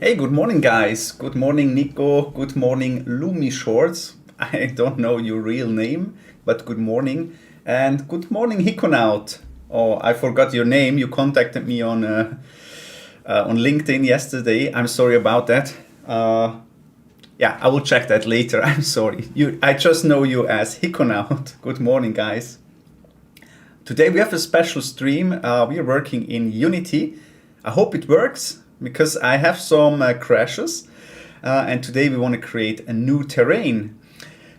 Hey, good morning, guys. Good morning, Nico. Good morning, Lumi Shorts. I don't know your real name, but good morning. And good morning, Hikonaut. Oh, I forgot your name. You contacted me on LinkedIn yesterday. I'm sorry about that. Yeah, I will check that later. I'm sorry. I just know you as Hikonaut. Good morning, guys. Today we have a special stream. We are working in Unity. I hope it works because I have some crashes. And today we want to create a new terrain.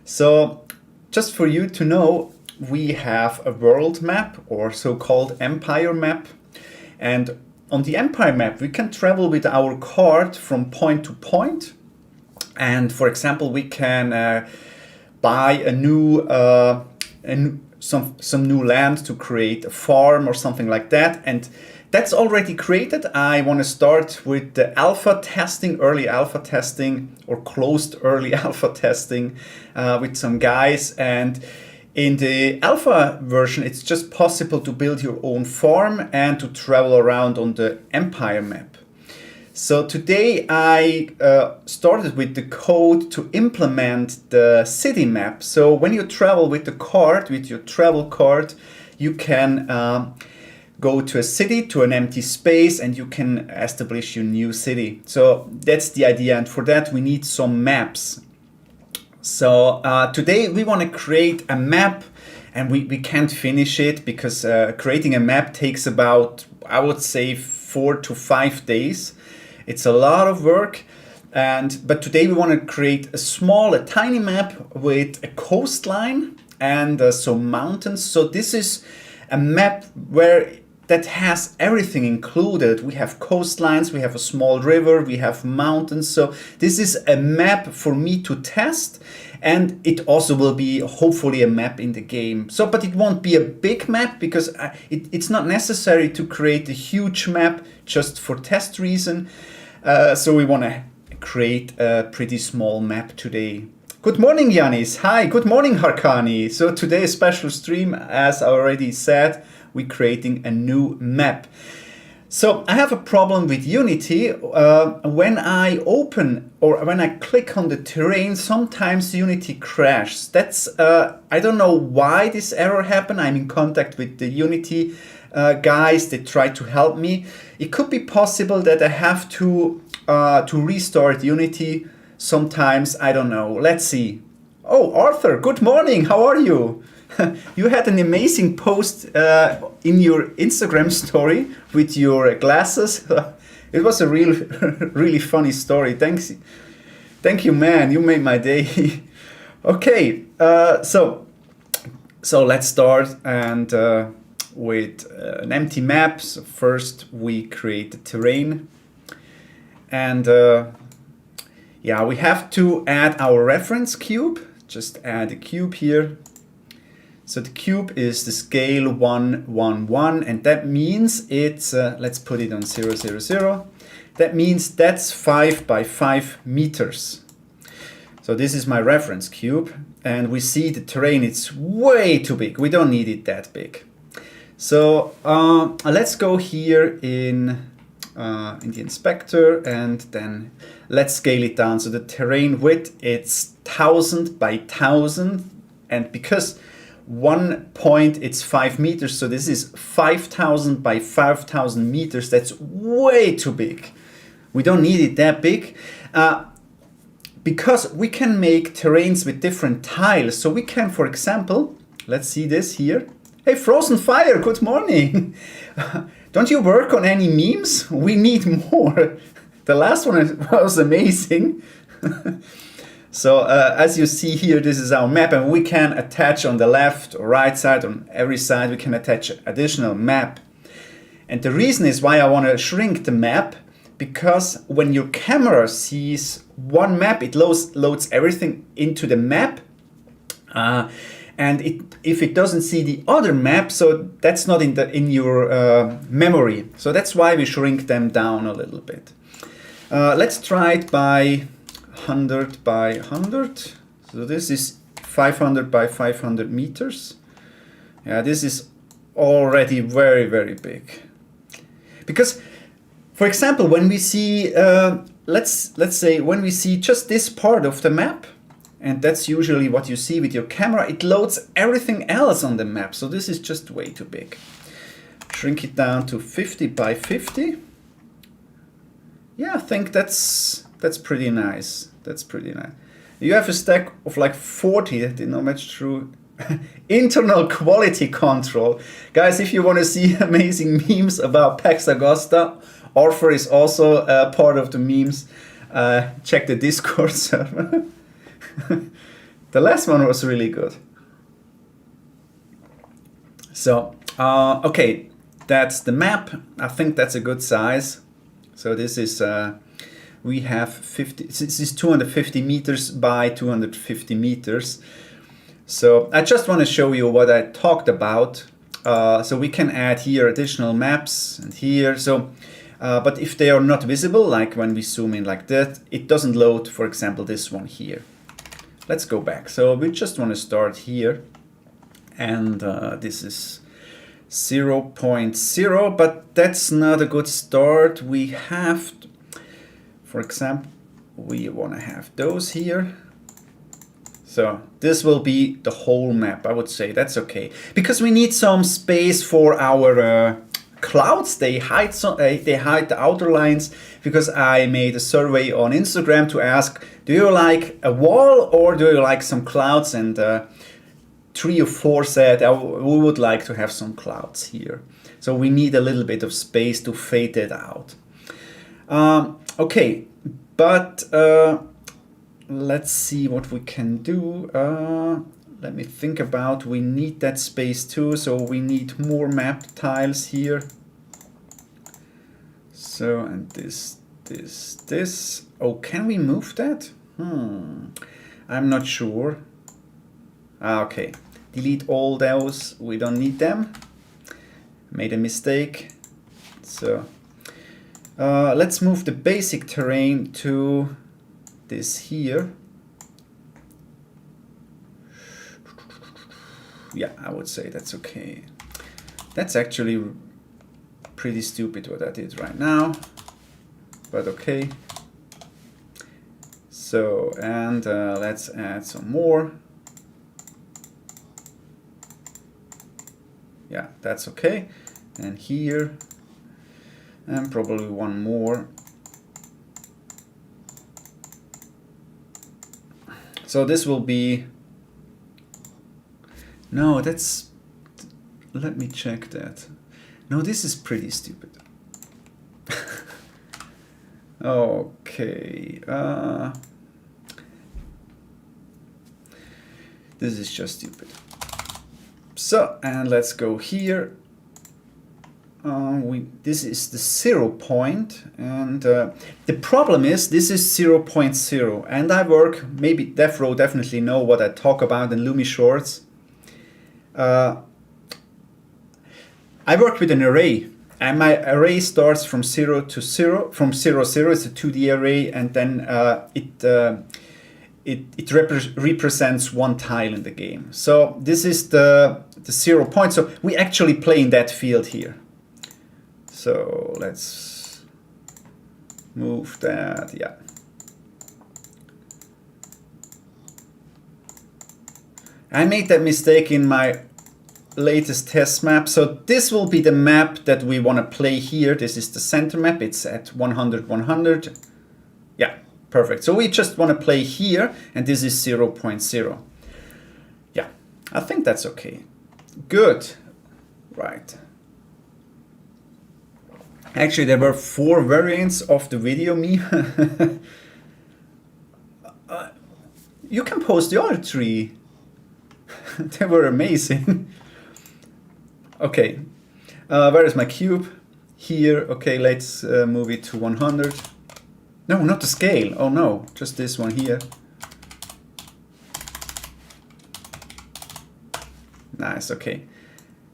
So just for you to know, we have a world map or so-called empire map. And on the empire map, we can travel with our cart from point to point. And for example, we can buy a new some new land to create a farm or something like that. And that's already created. I want to start with the alpha testing, early alpha testing, or closed early alpha testing with some guys. And in the alpha version, it's just possible to build your own farm and to travel around on the empire map. So today I started with the code to implement the city map. So when you travel with the cart, with your travel cart, you can go to a city, to an empty space, and you can establish your new city. So that's the idea, and for that we need some maps. So today we want to create a map, and we can't finish it because creating a map takes about, I would say, 4 to 5 days. It's a lot of work, but today we want to create a tiny map with a coastline and some mountains. So this is a map that has everything included. We have coastlines, we have a small river, we have mountains. So this is a map for me to test, and it also will be hopefully a map in the game. So, but it won't be a big map because it's not necessary to create a huge map just for test reason. So we want to create a pretty small map today. Good morning, Yanis. Hi, good morning, Harkani. So today a special stream, as I already said, we're creating a new map. So I have a problem with Unity. When I open or when I click on the terrain, sometimes Unity crashes. That's I don't know why this error happened. I'm in contact with the Unity guys. They try to help me. It could be possible that I have to restart Unity sometimes. I don't know. Let's see. Oh, Arthur, good morning. How are you? You had an amazing post in your Instagram story with your glasses. It was a really funny story. Thank you, man. You made my day. Okay, so let's start and with an empty map. So first we create the terrain, and yeah, we have to add our reference cube. Just add a cube here. So the cube is the scale 1, 1, 1, and that means it's, let's put it on 0, 0, 0. That means that's 5 by 5 meters. So this is my reference cube, and we see the terrain, it's way too big. We don't need it that big. So let's go here in the inspector, and then let's scale it down. So the terrain width, it's 1000 by 1000, and because one point it's 5 meters, so this is 5000 by 5000 meters. That's way too big. We don't need it that big because we can make terrains with different tiles. So we can, for example, let's see this here. Hey, Frozen Fire, good morning. Don't you work on any memes? We need more. The last one was amazing. So as you see here, this is our map, and we can attach on the left or right side, on every side, we can attach additional map. And the reason is why I want to shrink the map, because when your camera sees one map, it loads everything into the map. And if it doesn't see the other map, so that's not in your memory. So that's why we shrink them down a little bit. Let's try it by 100 by 100. So this is 500 by 500 meters. Yeah, this is already very, very big. Because, for example, when we see let's say when we see just this part of the map, and that's usually what you see with your camera, it loads everything else on the map. So this is just way too big. Shrink it down to 50 by 50. Yeah, I think that's pretty nice. That's pretty nice. You have a stack of like 40, that did not match through. Internal quality control. Guys, if you want to see amazing memes about PAX Augusta, Orpher is also part of the memes. Check the Discord server. The last one was really good. So, okay, that's the map. I think that's a good size. So this is, we have 50, this is 250 meters by 250 meters. So I just want to show you what I talked about. So we can add here additional maps and here. So, but if they are not visible, like when we zoom in like that, it doesn't load, for example, this one here. Let's go back. So we just want to start here. And this is 0.0, but that's not a good start. We have, for example, we want to have those here. So this will be the whole map, I would say. That's okay. Because we need some space for our clouds. They hide the outer lines, because I made a survey on Instagram to ask, do you like a wall or do you like some clouds? And 3 or 4 said, we would like to have some clouds here. So we need a little bit of space to fade it out. Okay, but let's see what we can do. Let me think about, we need that space too, so we need more map tiles here. So, and this. Oh, can we move that? I'm not sure. Okay, delete all those, we don't need them. Made a mistake. So, let's move the basic terrain to this here. Yeah, I would say that's okay. That's actually pretty stupid what I did right now, but okay. So, and let's add some more. Yeah, that's okay. And here, and probably one more. So this will be, no, that's, let me check that. No, this is pretty stupid. Okay. This is just stupid. So, and let's go here. This is the 0 point, and the problem is this is 0.0, and I work, maybe DevRow definitely know what I talk about in Lumi Shorts. I work with an array, and my array starts from 0 to 0, from 0, 0, it's a 2D array, and then it represents one tile in the game. So this is the 0 point, so we actually play in that field here. So let's move that, yeah. I made that mistake in my latest test map. So this will be the map that we want to play here. This is the center map. It's at 100, 100. Yeah, perfect. So we just want to play here, and this is 0.0. Yeah, I think that's okay. Good. Right. Actually, there were 4 variants of the video meme. You can post the other 3. They were amazing. Okay, where is my cube? Here. Okay, let's move it to 100. No, not the scale. Oh no, just this one here. Nice, okay.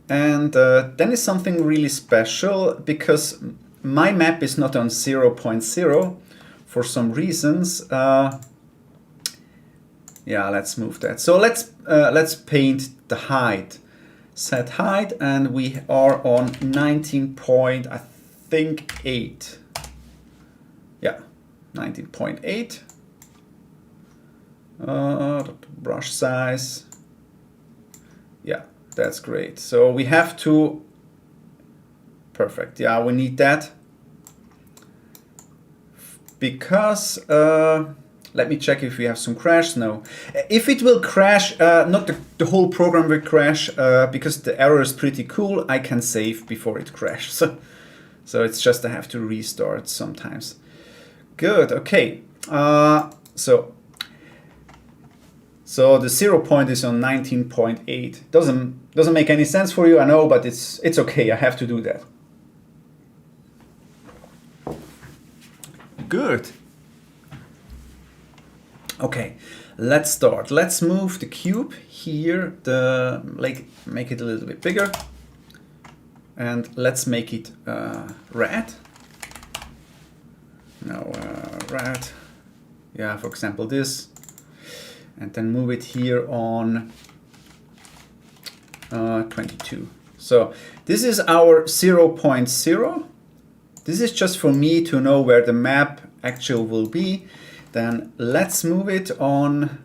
And then is something really special, because my map is not on 0.0 for some reasons. Yeah, let's move that. So let's paint the height. Set height, and we are on 19 point, I think 8. Yeah, 19.8. Brush size. Yeah, that's great. So we have to, perfect. Yeah, we need that. Because, let me check if we have some crash. No. If it will crash, not the whole program will crash, because the error is pretty cool, I can save before it crashes. So it's just I have to restart sometimes. Good, okay. So the 0 point is on 19.8. Doesn't make any sense for you, I know, but it's okay, I have to do that. Good. Okay, let's start. Let's move the cube here, make it a little bit bigger. And let's make it red. No, red. Yeah, for example, this. And then move it here on 22. So this is our 0.0. This is just for me to know where the map actual will be. Then let's move it on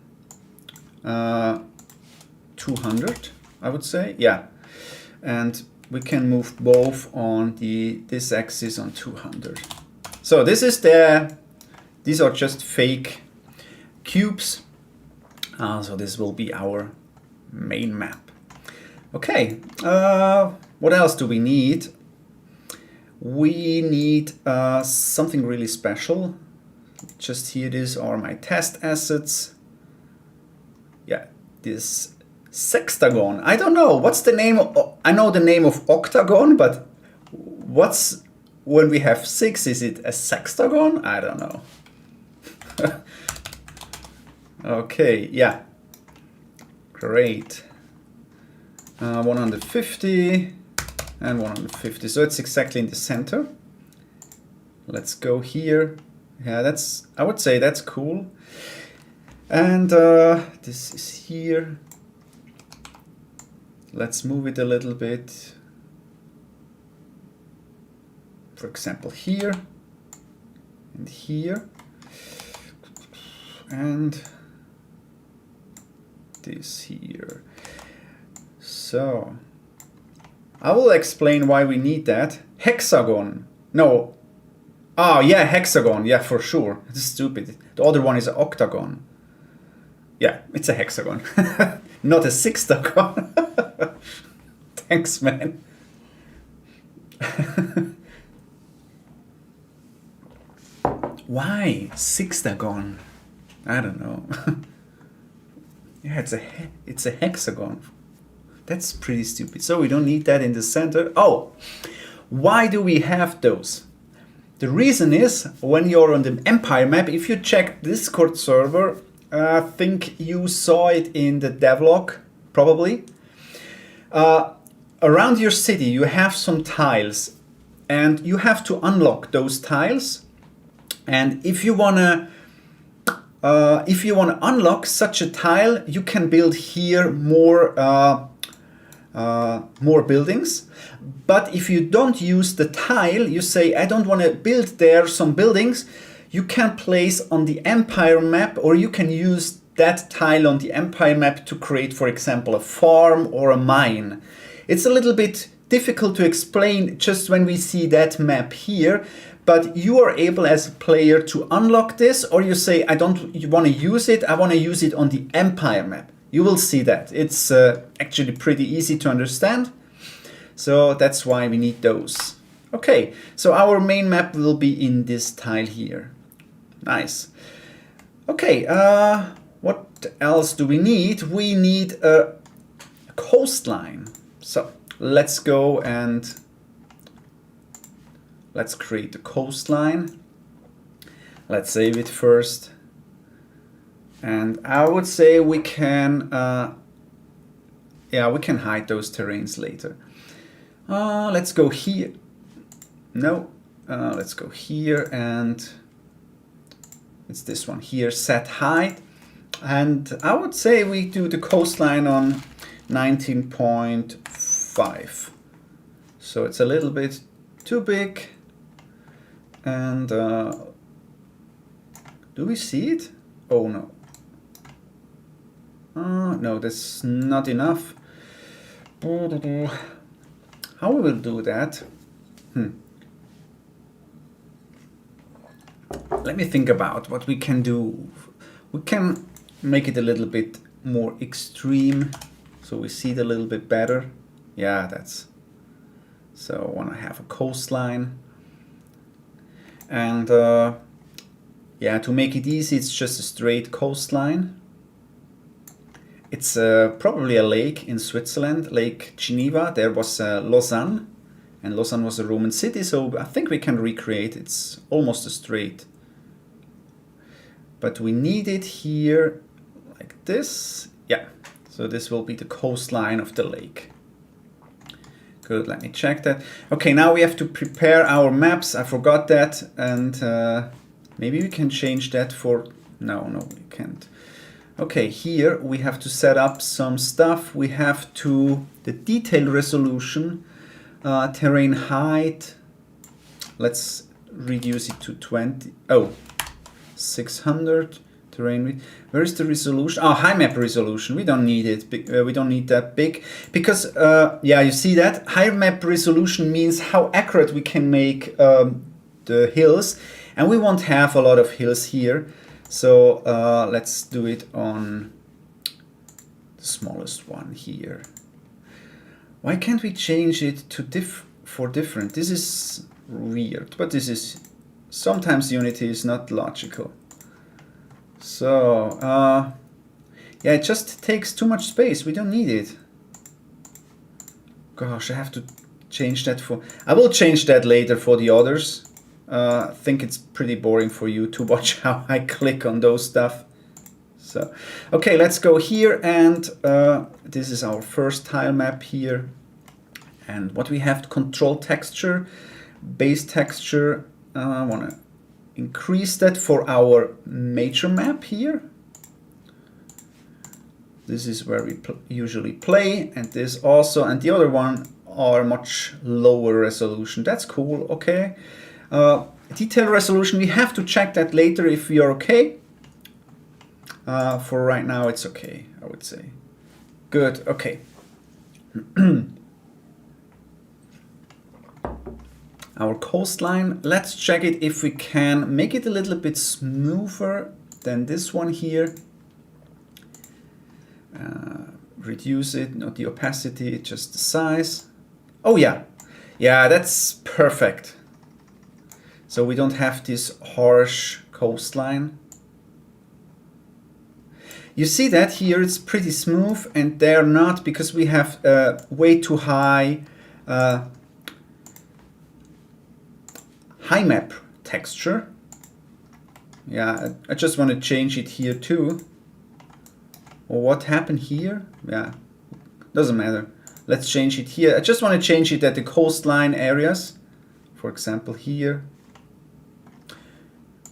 200, I would say. Yeah, and we can move both on this axis on 200. So this is these are just fake cubes. So this will be our main map. Okay, what else do we need? We need something really special. Just here, these are my test assets. Yeah, this Hexagon. I don't know, what's the name? I know the name of octagon, but what's, when we have 6, is it a sextagon? I don't know. Okay, yeah. Great. 150 and 150. So it's exactly in the center. Let's go here. Yeah, I would say that's cool. And this is here. Let's move it a little bit. For example, here and here. And this here. So I will explain why we need that. Hexagon. No. Oh, yeah, hexagon. Yeah, for sure. It's stupid. The other one is an octagon. Yeah, it's a hexagon. Not a sextagon. Thanks, man. Why sextagon? I don't know. Yeah, it's a hexagon. That's pretty stupid. So we don't need that in the center. Oh, why do we have those? The reason is, when you're on the Empire map, if you check Discord server, I think you saw it in the devlog, probably. Around your city, you have some tiles, and you have to unlock those tiles. And if you wanna unlock such a tile, you can build here more buildings. But if you don't use the tile, you say, I don't want to build there some buildings, you can place on the Empire map, or you can use that tile on the Empire map to create, for example, a farm or a mine. It's a little bit difficult to explain just when we see that map here, but you are able as a player to unlock this, or you say, I don't want to use it, I want to use it on the Empire map. You will see that. It's actually pretty easy to understand. So that's why we need those. Okay, so our main map will be in this tile here. Nice. Okay, what else do we need? We need a coastline. So let's go and let's create the coastline. Let's save it first. And I would say we can, we can hide those terrains later. Let's go here. No, let's go here, and it's this one here, set height. And I would say we do the coastline on 19.5. So it's a little bit too big. And Do we see it? Oh no. No, that's not enough. How we will do that? Let me think about what we can do. We can make it a little bit more extreme so we see it a little bit better. Yeah, that's... So I want to have a coastline. And yeah, to make it easy, it's just a straight coastline. It's probably a lake in Switzerland, Lake Geneva. There was Lausanne, and Lausanne was a Roman city, so I think we can recreate. It's almost a straight. But we need it here like this. Yeah, so this will be the coastline of the lake. Good, let me check that. Okay, now we have to prepare our maps. I forgot that, and maybe we can change that for... No, we can't. Okay, here we have to set up some stuff. We have to... The detail resolution, terrain height. Let's reduce it to 20. Oh, 600. Terrain. Where is the resolution? Oh, high map resolution. We don't need it. We don't need that big because yeah, you see that high map resolution means how accurate we can make the hills, and we won't have a lot of hills here. So let's do it on the smallest one here. Why can't we change it to different? This is weird, but this is sometimes Unity is not logical. So, yeah, it just takes too much space. We don't need it. Gosh, I have to change that for... I will change that later for the others. I think it's pretty boring for you to watch how I click on those stuff. So, okay, let's go here, and this is our first tile map here. And what we have to control texture, base texture. I want to increase that for our major map here. This is where we usually play, and this also, and the other one are much lower resolution. That's cool. Okay. Detail resolution, we have to check that later if we are okay. For right now, it's okay, I would say. Good. Okay. Our coastline, let's check it if we can make it a little bit smoother than this one here. Reduce it, not the opacity, just the size. Oh yeah, yeah, that's perfect. So we don't have this harsh coastline. You see that here it's pretty smooth, and they're not, because we have way too high high map texture. Yeah, I just want to change it here too. Well, what happened here? Yeah, doesn't matter. Let's change it here. I just want to change it at the coastline areas. For example, here.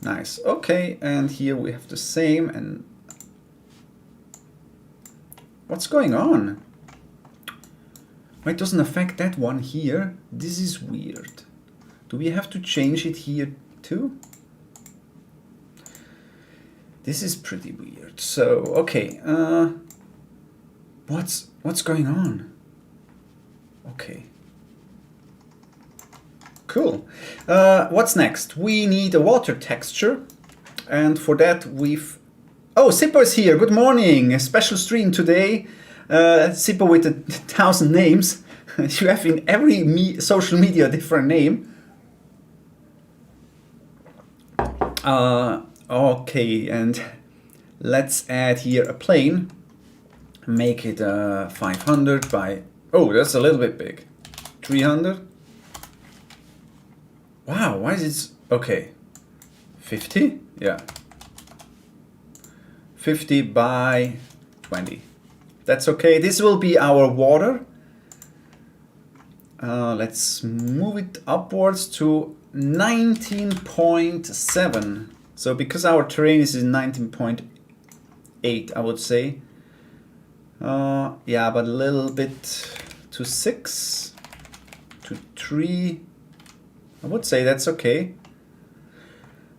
Nice. Okay, and here we have the same. And what's going on? Why it doesn't affect that one here? This is weird. Do we have to change it here too? This is pretty weird. So, okay, what's going on? Okay. Cool. What's next? We need a water texture, and for that we've... Oh, Sippo is here. Good morning. A special stream today. Sippo with 1,000 names. You have in every social media a different name. Okay, and let's add here a plane. Make it 500 by... Oh, that's a little bit big. 300. Wow, why is it... Okay. 50? Yeah. 50 by 20. That's okay. This will be our water. Let's move it upwards to 19.7. So because our terrain is 19.8, I would say. Yeah, but a little bit to 6, to 3. I would say that's okay.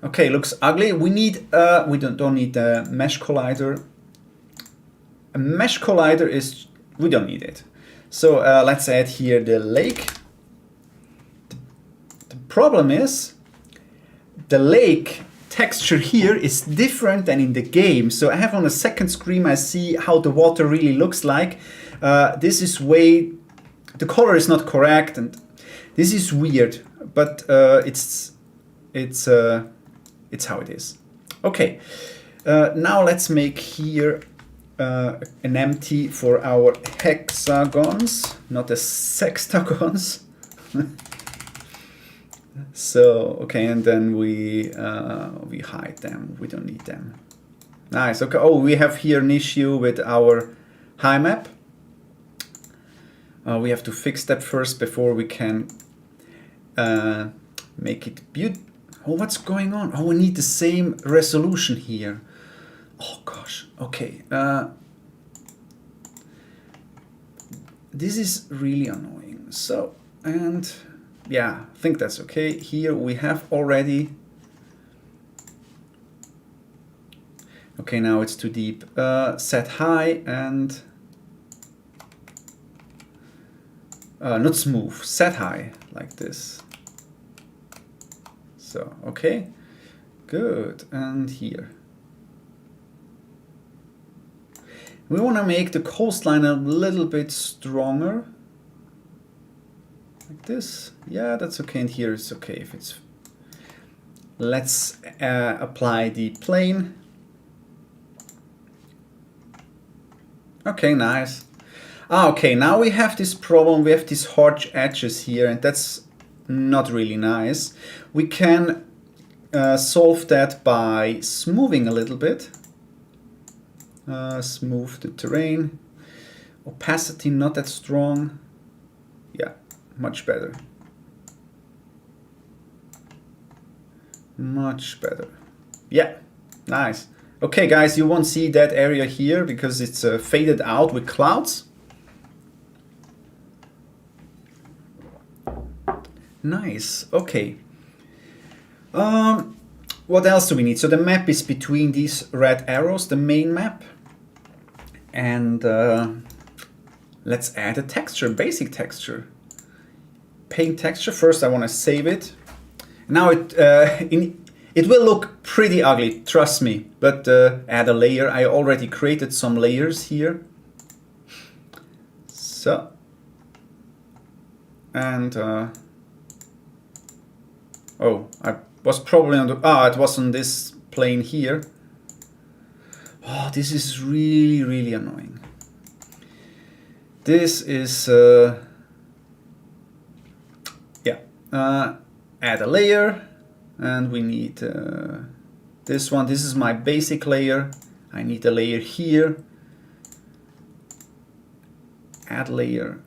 Okay, looks ugly. We need we don't need a mesh collider. A mesh collider is, we don't need it. So let's add here the lake. The problem is the lake texture here is different than in the game. So I have on the second screen, I see how the water really looks like. This is way, the color is not correct, and this is weird, but it's how it is. Okay, now let's make here an empty for our hexagons, not the sextagons. So okay, and then we hide them. We don't need them. Nice. Okay. Oh, we have here an issue with our high map. We have to fix that first before we can make it beautiful. Oh, what's going on? Oh, we need the same resolution here. Oh gosh. Okay. This is really annoying. So, and yeah, I think that's okay. Here we have already. Okay, now it's too deep. Set high and not smooth. Set high like this. So okay, good. And here we want to make the coastline a little bit stronger. Like this. Yeah, that's okay. And here it's okay if it's. Let's apply the plane. Okay, nice. Okay, now we have this problem. We have these hard edges here, and that's not really nice. We can solve that by smoothing a little bit. Smooth the terrain. Opacity not that strong. Yeah, much better. Much better. Yeah, nice. Okay guys, you won't see that area here because it's faded out with clouds. Nice. Okay. What else do we need? So the map is between these red arrows, the main map. And let's add a texture, basic texture. Paint texture. First I want to save it. Now it will look pretty ugly, trust me. But add a layer. I already created some layers here. So. And oh, I was probably on the, it was on this plane here. Oh, this is really, really annoying. This is, yeah, add a layer, and we need this one. This is my basic layer. I need a layer here. Add layer,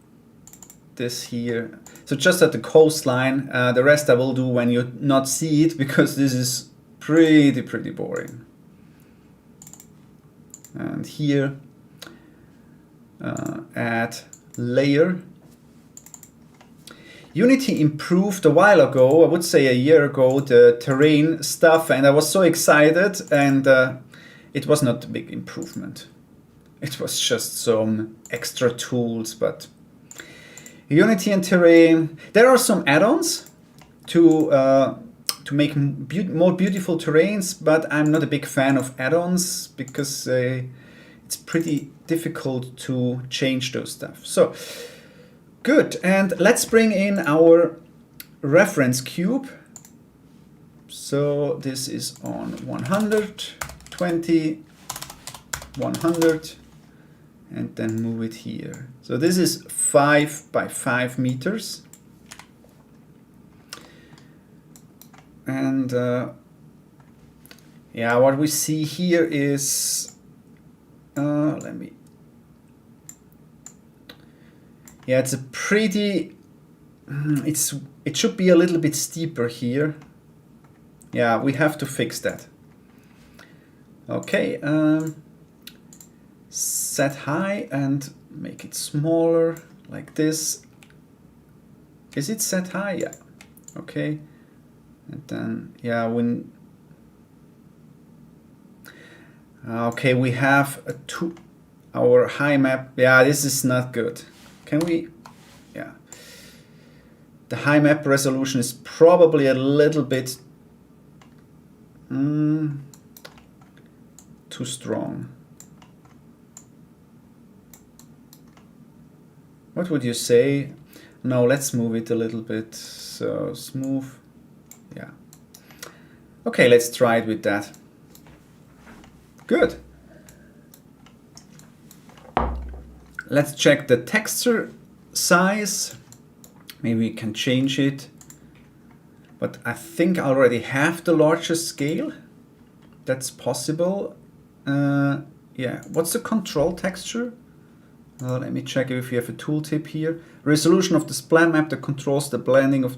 this here. So just at the coastline, the rest I will do when you not see it, because this is pretty boring. And here, add layer. Unity improved a while ago, I would say a year ago, the terrain stuff, and I was so excited, and it was not a big improvement. It was just some extra tools, but Unity and terrain. There are some add-ons to make more beautiful terrains, but I'm not a big fan of add-ons because it's pretty difficult to change those stuff. So good, and let's bring in our reference cube. So this is on 120, 100, and then move it here. So this is 5 by 5 meters. And yeah, what we see here is, yeah, it's a pretty, it should be a little bit steeper here. Yeah, we have to fix that. Okay, set high and make it smaller like this. Is it set high? Yeah. Okay. And then, yeah, when Okay, we have our high map. Yeah, this is not good. Can we? Yeah. The high map resolution is probably a little bit too strong. What would you say? No, let's move it a little bit. So smooth. Yeah. Okay, let's try it with that. Good. Let's check the texture size. Maybe we can change it. But I think I already have the larger scale. That's possible. Yeah. What's the control texture? Let me check if you have a tooltip here. Resolution of the spline map that controls the blending of...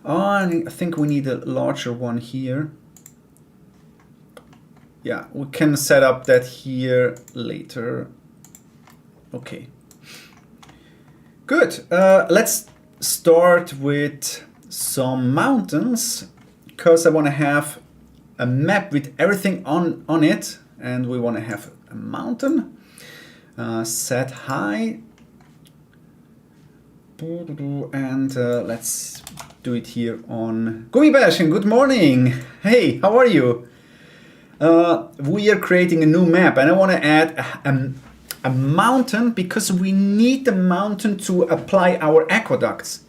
Oh, I think we need a larger one here. Yeah, we can set up that here later. Okay. Good. Let's start with some mountains, because I want to have a map with everything on it, and we want to have a mountain. Set high, and let's do it here on Gummibärchen. Good morning. Hey, how are you? We are creating a new map, and I want to add a mountain, because we need the mountain to apply our aqueducts.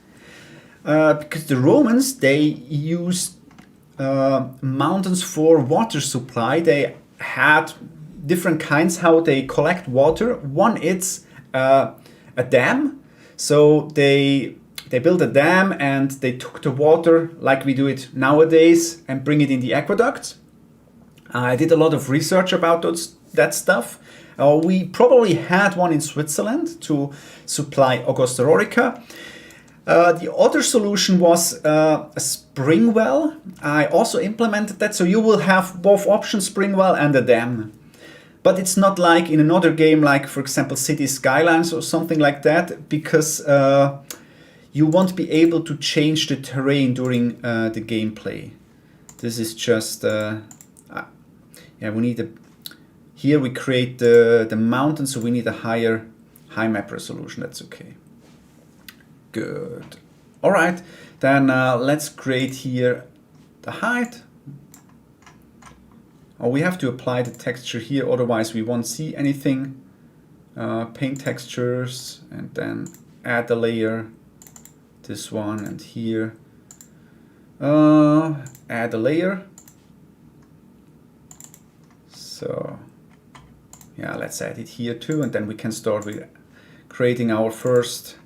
Because the Romans, they used mountains for water supply. They had different kinds how they collect water. One is a dam. So they built a dam and they took the water like we do it nowadays and bring it in the aqueduct. I did a lot of research about that stuff. We probably had one in Switzerland to supply Augusta Raurica. The other solution was a spring well. I also implemented that, so you will have both options, spring well and a dam. But it's not like in another game, like for example City Skylines or something like that, because you won't be able to change the terrain during the gameplay. This is just, yeah, we need a, here we create the mountain, so we need a high map resolution. That's okay. Good. All right, then let's create here the height. Oh, we have to apply the texture here, otherwise we won't see anything. Paint textures, and then add the layer, this one, and here. Add a layer. So, yeah, let's add it here too, and then we can start with creating our first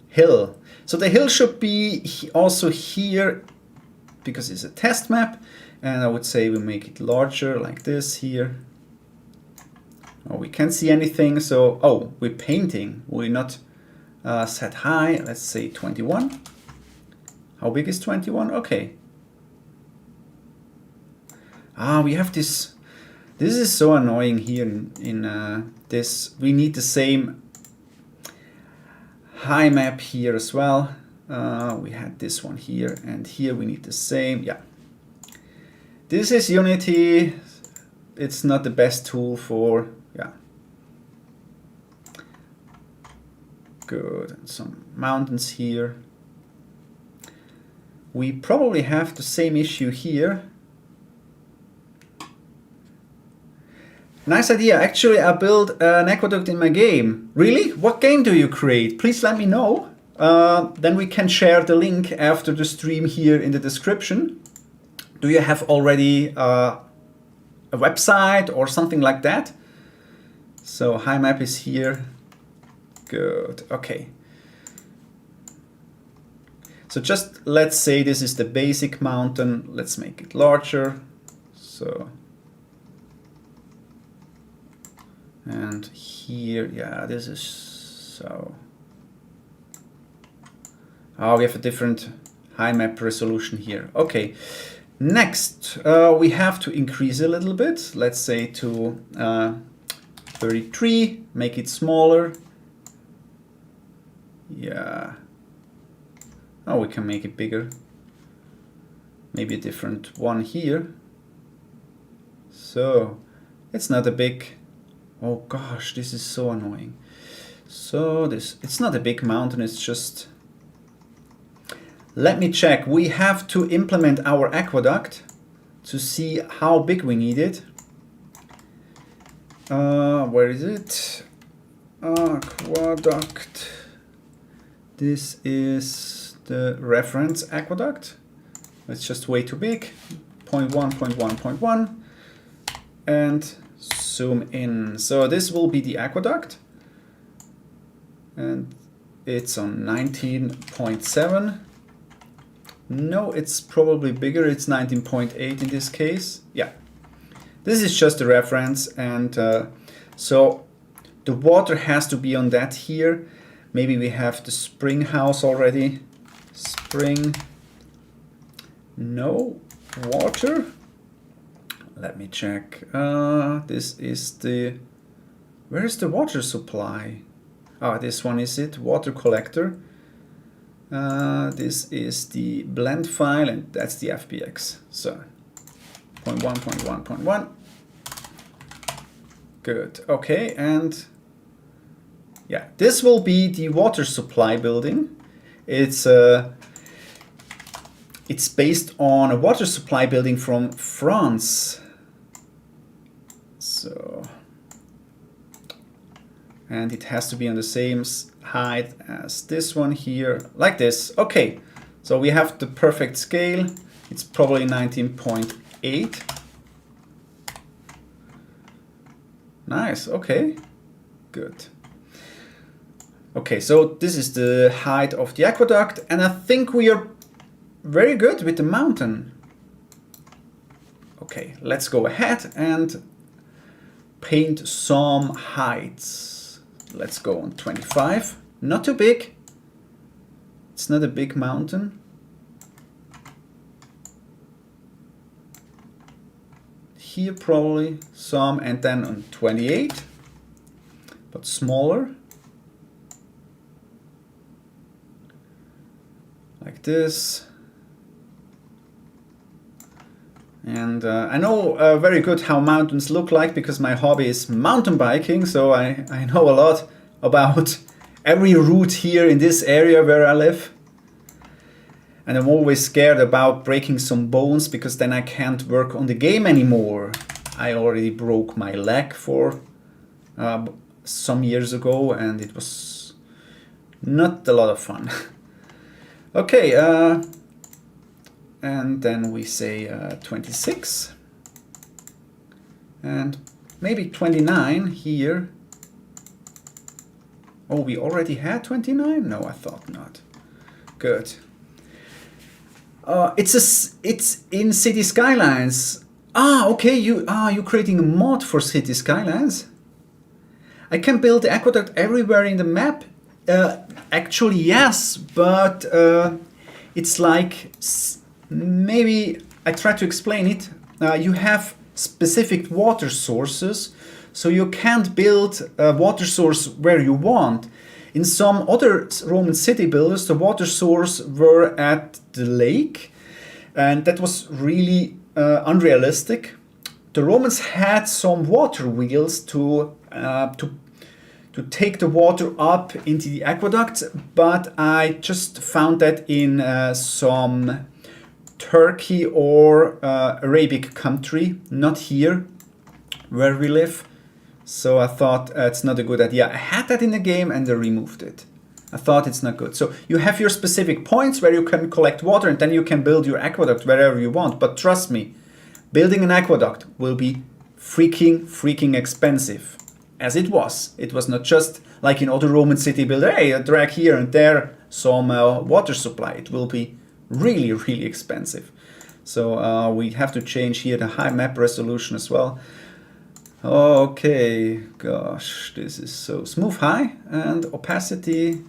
hill. So the hill should be also here, because it's a test map. And I would say we make it larger like this here. Oh, we can't see anything, so, oh, we're painting. We're not set high. Let's say 21. How big is 21? Okay. We have this. This is so annoying here in this. We need the same high map here as well. We had this one here, and here we need the same. Yeah. This is Unity. It's not the best tool for, yeah. Good, and some mountains here. We probably have the same issue here. Nice idea. Actually, I built an aqueduct in my game. Really? What game do you create? Please let me know. Then we can share the link after the stream here in the description. Do you have already a website or something like that? So high map is here. Good. Okay. So just let's say this is the basic mountain. Let's make it larger. So, and here, yeah, this is so. Oh, we have a different high map resolution here. Okay. Next, we have to increase a little bit. Let's say to 33, make it smaller. Yeah. Oh, we can make it bigger. Maybe a different one here. So, It's not a big... Oh gosh, this is so annoying. So it's not a big mountain, it's just... Let me check. We have to implement our aqueduct to see how big we need it. Where is it? Aqueduct. This is the reference aqueduct. It's just way too big. 0.1, 0.1, 0.1. And zoom in. So this will be the aqueduct. And it's on 19.7. No, it's probably bigger. It's 19.8 in this case. Yeah. This is just a reference. And so the water has to be on that here. Maybe we have the spring house already. Spring. No water. Let me check. This is the... Where is the water supply? Ah, this one is it. Water collector. This is the blend file, and that's the FBX. So 0.1, 0.1, 0.1. Good. Okay, and yeah, this will be the water supply building. It's based on a water supply building from France. So, and it has to be on the same height as this one here, like this. Okay, so we have the perfect scale. It's probably 19.8. Nice, okay, good. Okay, so this is the height of the aqueduct, and I think we are very good with the mountain. Okay, let's go ahead and paint some heights. Let's go on 25. Not too big. It's not a big mountain. Here probably some, and then on 28, but smaller. Like this. And I know very good how mountains look like because my hobby is mountain biking, so I know a lot about every route here in this area where I live. And I'm always scared about breaking some bones because then I can't work on the game anymore. I already broke my leg for some years ago, and it was not a lot of fun. Okay, and then we say 26 and maybe 29 here. Oh, we already had 29? No, I thought not. Good. It's in City Skylines. Ah, okay. You're creating a mod for City Skylines. I can build the aqueduct everywhere in the map. Actually, yes, but it's like, maybe I try to explain it. You have specific water sources, so you can't build a water source where you want. In some other Roman city builders, the water source were at the lake, and that was really unrealistic. The Romans had some water wheels to take the water up into the aqueducts, but I just found that in some Turkey or Arabic country, not here where we live. So I thought it's not a good idea. I had that in the game and I removed it. I thought it's not good. So you have your specific points where you can collect water and then you can build your aqueduct wherever you want. But trust me, building an aqueduct will be freaking expensive. As it was. It was not just like in other Roman city builder, hey, a drag here and there some water supply. It will be really expensive. So we have to change here the high map resolution as well. Okay, gosh, this is so smooth high and opacity.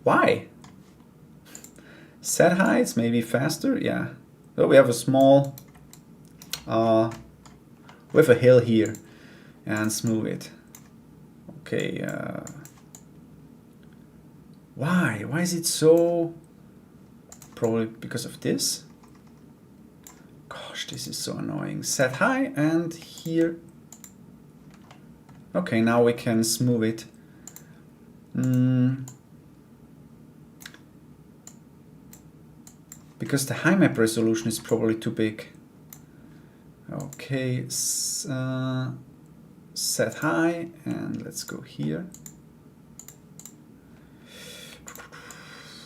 Why? Set heights, maybe faster, yeah. So we have a small, we have a hill here and smooth it. Okay, why is it so? Probably because of this. Gosh. Gosh, this is so annoying. Set high and here. Okay, now we can smooth it. Because the high map resolution is probably too big. Okay, set high and let's go here.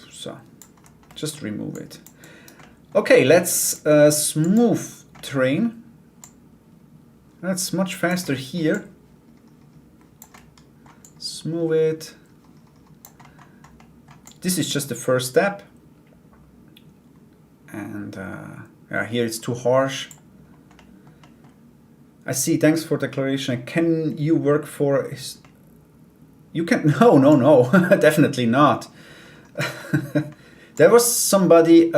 So, just remove it. Okay, let's smooth terrain. That's much faster here. Smooth it. This is just the first step. And here it's too harsh. I see, thanks for declaration. Can you work for... You can... No, definitely not. There was somebody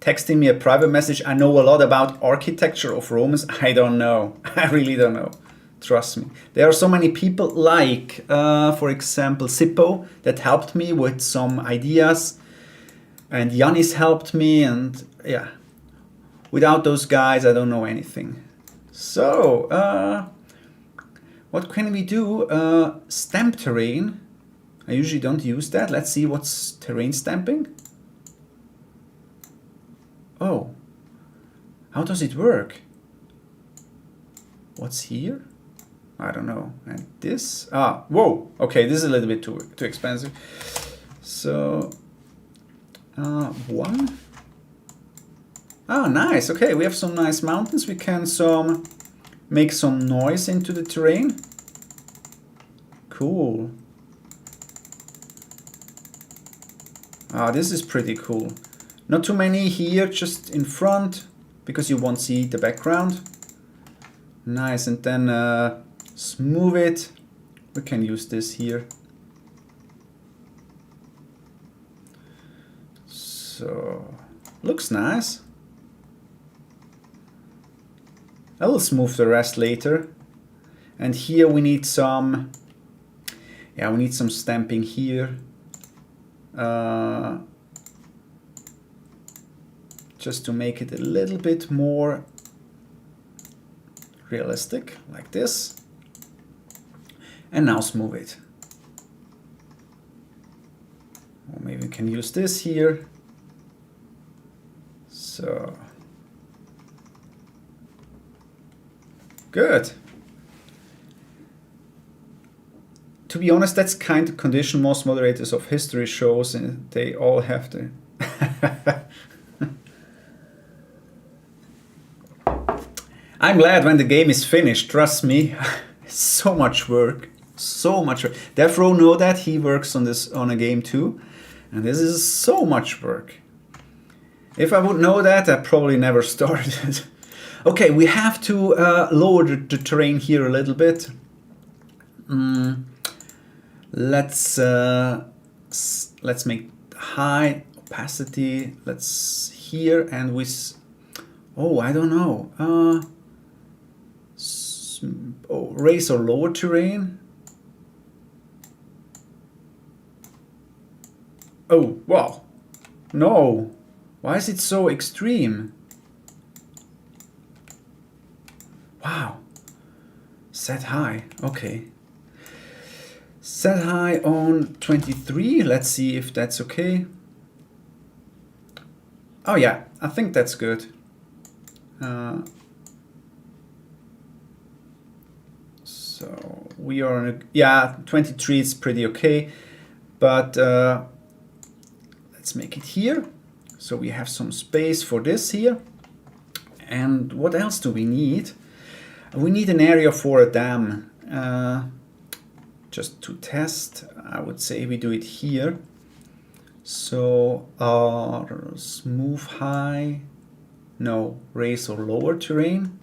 texting me a private message. I know a lot about architecture of Romans. I don't know. I really don't know. Trust me. There are so many people like, for example, Sippo, that helped me with some ideas. And Yanis helped me. And yeah, without those guys, I don't know anything. So, what can we do? Stamp terrain. I usually don't use that. Let's see what's terrain stamping. Oh, how does it work? What's here? I don't know. And this? Ah, whoa. Okay, this is a little bit too expensive. So, one. Ah, nice. Okay, we have some nice mountains. We can make some noise into the terrain. Cool. Ah, this is pretty cool. Not too many here, just in front, because you won't see the background. Nice, and then smooth it. We can use this here. So, looks nice. I will smooth the rest later. And here we need some, yeah, we need some stamping here. Just to make it a little bit more realistic, like this. And now smooth it. Or maybe we can use this here. So, good. To be honest, that's kind of condition most moderators of history shows, and they all have to. I'm glad when the game is finished, trust me. So much work, so much work. Defro know that, he works on this on a game too, and this is so much work. If I would know that, I probably never started. Okay, we have to lower the terrain here a little bit. Let's make high opacity. Let's here and with. Oh, I don't know. Raise or lower terrain. Oh, wow. No. Why is it so extreme? Wow. Set high. Okay. Set high on 23. Let's see if that's okay. Oh yeah, I think that's good. So we are on a, yeah, 23 is pretty okay, but let's make it here. So we have some space for this here. And what else do we need? We need an area for a dam. Just to test, I would say we do it here. So smooth high, no, raise or lower terrain.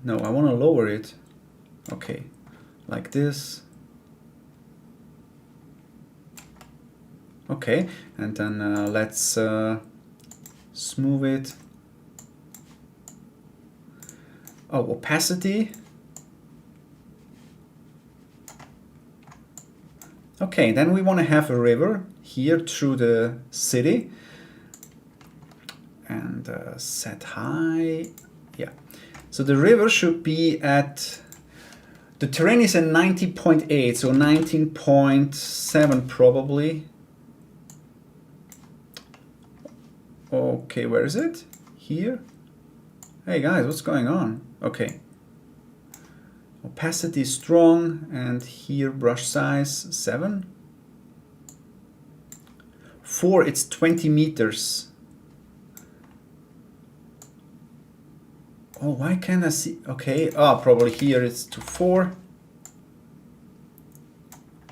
No, I want to lower it. Okay, like this. Okay, and then let's smooth it. Oh, opacity. Okay, then we want to have a river here through the city. and set high. Yeah. So the river should be at, the terrain is at 90.8, so 19.7 probably. Okay, where is it? Here? Hey guys, what's going on? Okay. Opacity is strong, and here brush size 7. 4, it's 20 meters. Oh, why can't I see? Okay, probably here it's to 4.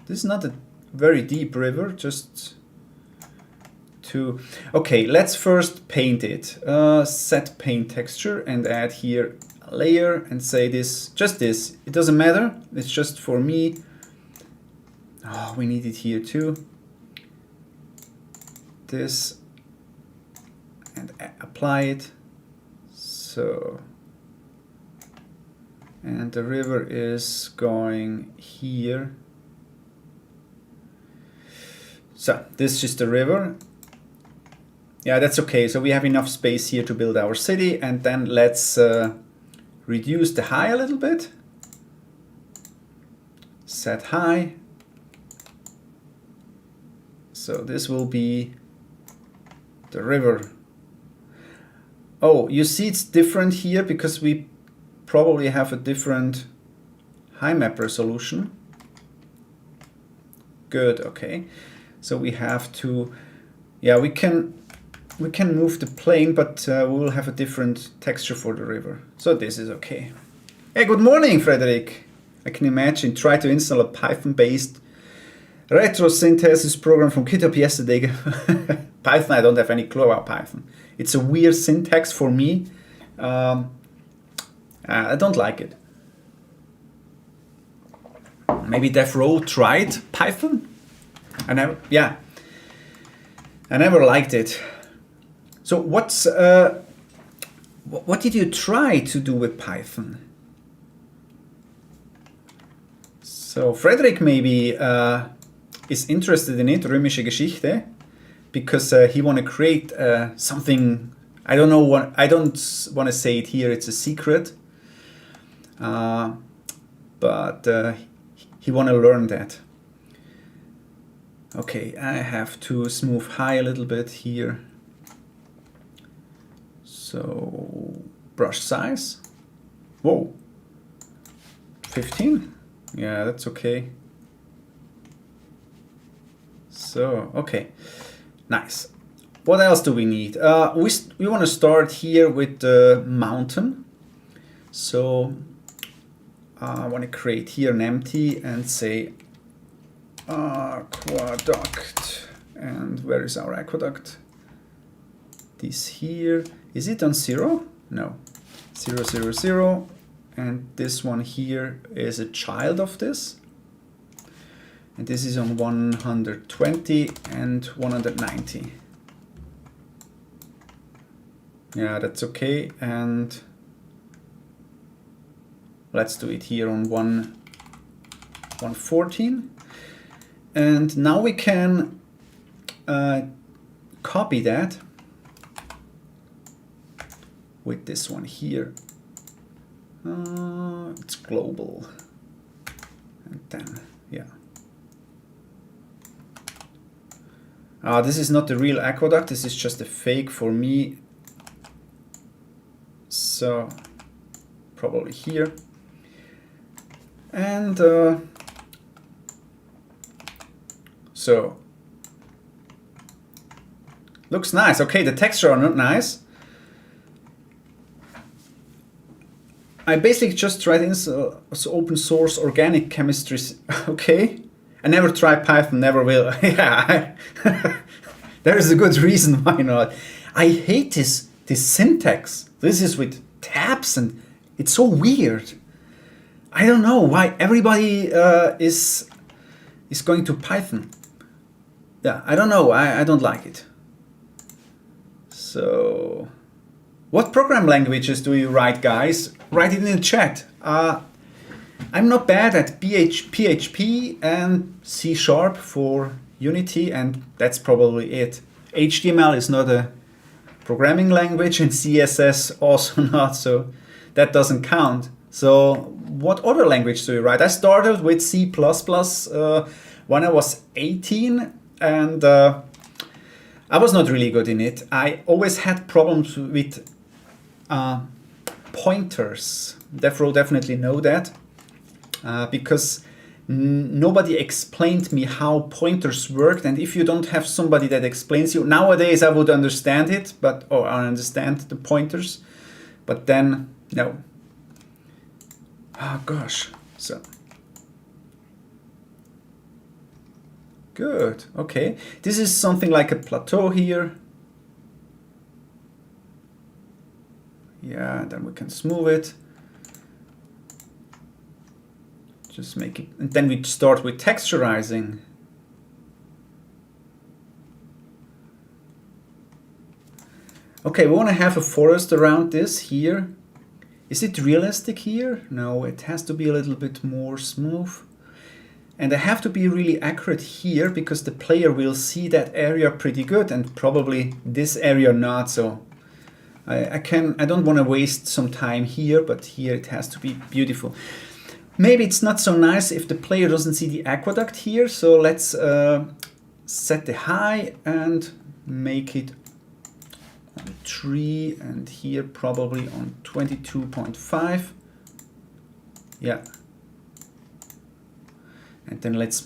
This is not a very deep river, just to... Okay, let's first paint it. Set paint texture and add here a layer and say this, just this. It doesn't matter, it's just for me. Oh, we need it here too. This, and apply it. So, and the river is going here. So this is just the river. Yeah, that's okay. So we have enough space here to build our city, and then let's reduce the high a little bit. Set high. So this will be the river. Oh, you see it's different here because we probably have a different high map resolution. Good, okay. So we have to, yeah, we can move the plane, but we will have a different texture for the river. So this is okay. Hey, good morning, Frederick. I can imagine, try to install a Python-based retrosynthesis program from GitHub yesterday. Python, I don't have any clue about Python. It's a weird syntax for me. I don't like it. Maybe DevRow tried Python? I never liked it. So what did you try to do with Python? So Frederick maybe is interested in it, Römische Geschichte, because he want to create something. I don't know what. I don't want to say it here. It's a secret. But he want to learn that. Okay, I have to smooth high a little bit here. So brush size. Whoa. 15. Yeah, that's okay. So, okay, nice. What else do we need? We want to start here with the mountain. So I want to create here an empty and say aqueduct. And where is our aqueduct? This here. Is it on 0? No. 0, 0, 0. And this one here is a child of this. And this is on 120 and 190. Yeah, that's okay. And let's do it here on 114. And now we can copy that with this one here. It's global. And then, yeah. This is not the real aqueduct, this is just a fake for me. So, probably here. And so, looks nice. Okay, the texture are not nice. I basically just tried this open source organic chemistry. Okay, I never tried Python, never will. Yeah, there is a good reason why not. I hate this syntax. This is with tabs and it's so weird. I don't know why everybody is going to Python. Yeah, I don't know. I don't like it. So, what program languages do you write, guys? Write it in the chat. I'm not bad at PHP and C# for Unity, and that's probably it. HTML is not a programming language, and CSS also not, so that doesn't count. So what other language do you write? I started with C++ when I was 18, and I was not really good in it. I always had problems with pointers. Therefore, definitely know that because nobody explained me how pointers worked, and if you don't have somebody that explains you, nowadays I would understand it, or I understand the pointers, but then no. Oh gosh, so good. Okay, this is something like a plateau here. Yeah, then we can smooth it. Just make it, and then we start with texturizing. Okay, we want to have a forest around this here. Is it realistic here? No, it has to be a little bit more smooth. And I have to be really accurate here because the player will see that area pretty good and probably this area not. So I don't want to waste some time here, but here it has to be beautiful. Maybe it's not so nice if the player doesn't see the aqueduct here. So let's set the high and make it on 3, and here probably on 22.5. Yeah. And then let's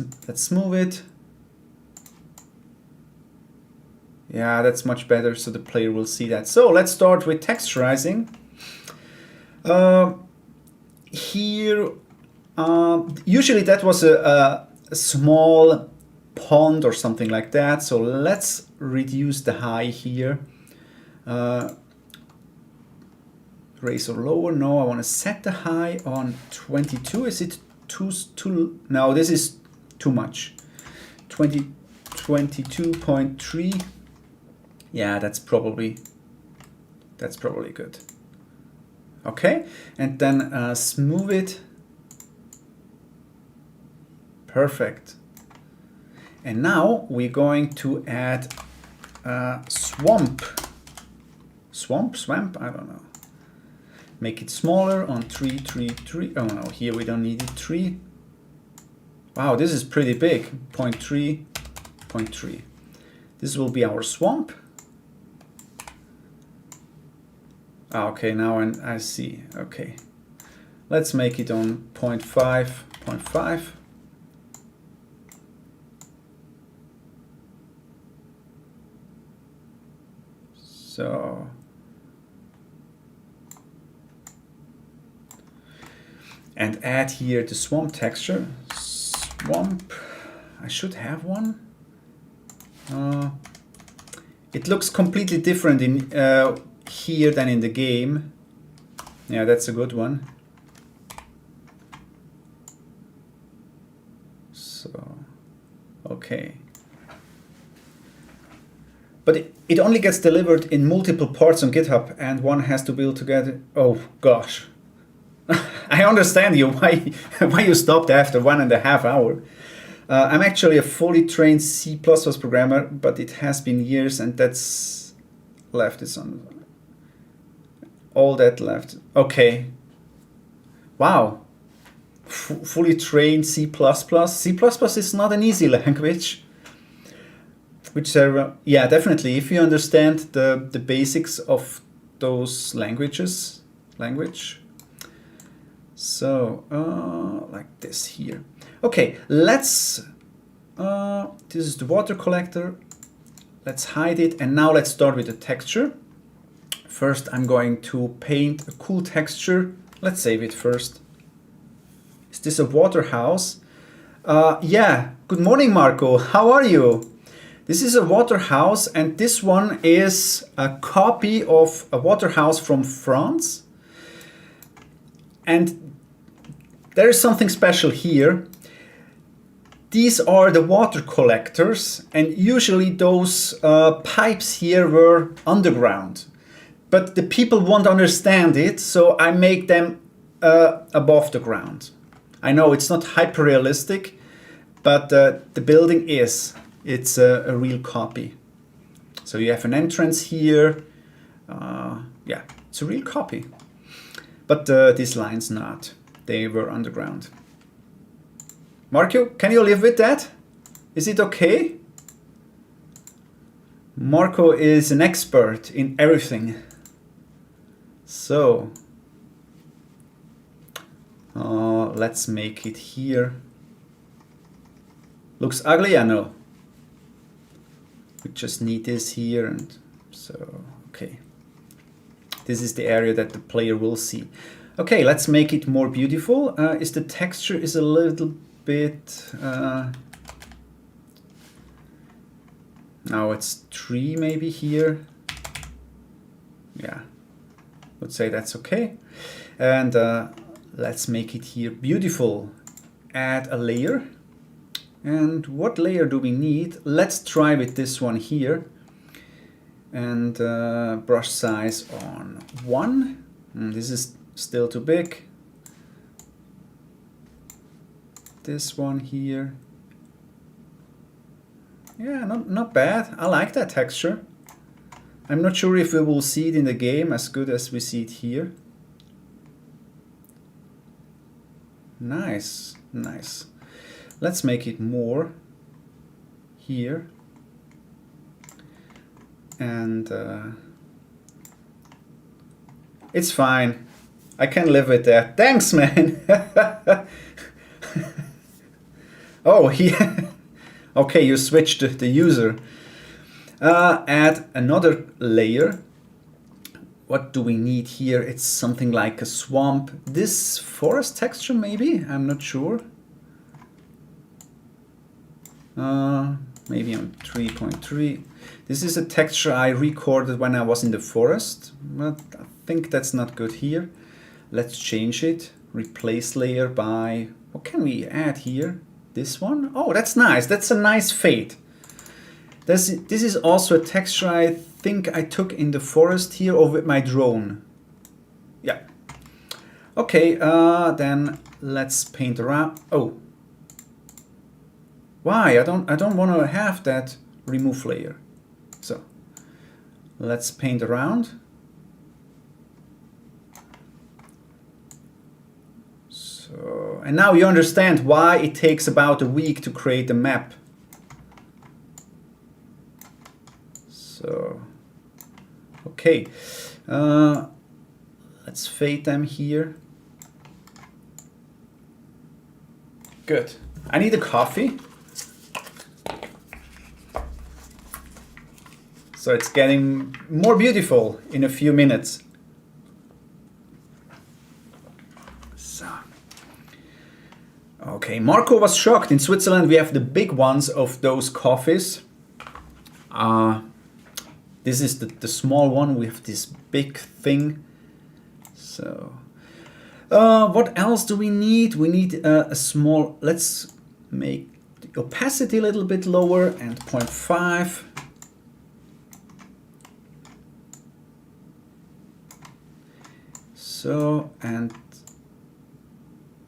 move it. Yeah, that's much better, so the player will see that. So let's start with texturizing. Here, usually that was a small pond or something like that. So let's reduce the high here. Raise or lower? No, I want to set the high on 22. Is it too? No, this is too much. 22.3. Yeah, that's probably good. Okay, and then smooth it. Perfect. And now we're going to add swamp. Swamp, I don't know. Make it smaller on 3, 3, 3. Oh no, here we don't need it, 3. Wow, this is pretty big. 0.3, 0.3. This will be our swamp. Okay, now I see. Okay, let's make it on 0.5, 0.5. So and add here the swamp texture. Swamp, I should have one. It looks completely different in here than in the game. Yeah, that's a good one. So, okay. But it only gets delivered in multiple parts on GitHub, and one has to build together. Oh gosh. I understand you why you stopped after 1.5 hours. I'm actually a fully trained C++ programmer, but it has been years, and that's left. It's on all that left. Okay. Wow. Fully trained C++. C++ is not an easy language. Yeah, definitely. If you understand the basics of those language. So, like this here. Okay, let's, this is the water collector. Let's hide it. And now let's start with the texture. First, I'm going to paint a cool texture. Let's save it first. Is this a water house? Yeah, good morning, Marco. How are you? This is a water house, and this one is a copy of a water house from France. And there is something special here. These are the water collectors, and usually those pipes here were underground. But the people won't understand it, so I make them above the ground. I know it's not hyper-realistic, but the building is. It's a real copy. So you have an entrance here, Yeah, it's a real copy. But these lines not. They were underground. Marco, can you live with that? Is it okay? Marco is an expert in everything. So, let's make it here. Looks ugly, I know. We just need this here, and so, okay. This is the area that the player will see. Okay, let's make it more beautiful. Is the texture is a little bit... now it's 3 maybe here. Yeah, would say that's okay. And let's make it here beautiful. Add a layer. And what layer do we need? Let's try with this one here. And brush size on 1. This is still too big. This one here. Yeah, not bad. I like that texture. I'm not sure if we will see it in the game as good as we see it here. Nice, nice. Let's make it more here. And it's fine. I can live with that. Thanks, man. Oh, yeah. Okay, you switched the user. Add another layer. What do we need here? It's something like a swamp. This forest texture maybe? I'm not sure. Maybe on 3.3. This is a texture I recorded when I was in the forest, but I think that's not good here. Let's change it. Replace layer by, what can we add here? This one? Oh, that's nice. That's a nice fade. This is also a texture I think I took in the forest here or with my drone. Yeah. Okay, then let's paint around. Oh. Why? I don't want to have that remove layer. So let's paint around. So, and now you understand why it takes about a week to create a map. So, okay. Let's fade them here. Good. I need a coffee. So it's getting more beautiful in a few minutes. So. Okay, Marco was shocked. In Switzerland we have the big ones of those coffees. This is the small one. We have this big thing. So, what else do we need? We need a small, let's make the opacity a little bit lower and 0.5. So, and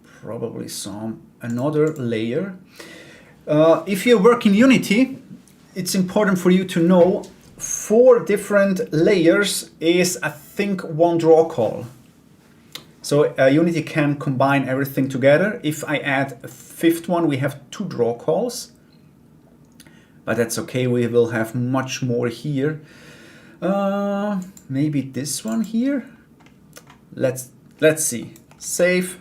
probably another layer. If you work in Unity, it's important for you to know 4 different layers is, I think, one draw call. So Unity can combine everything together. If I add a 5th one, we have 2 draw calls. But that's okay, we will have much more here. Maybe this one here. Let's see. Save.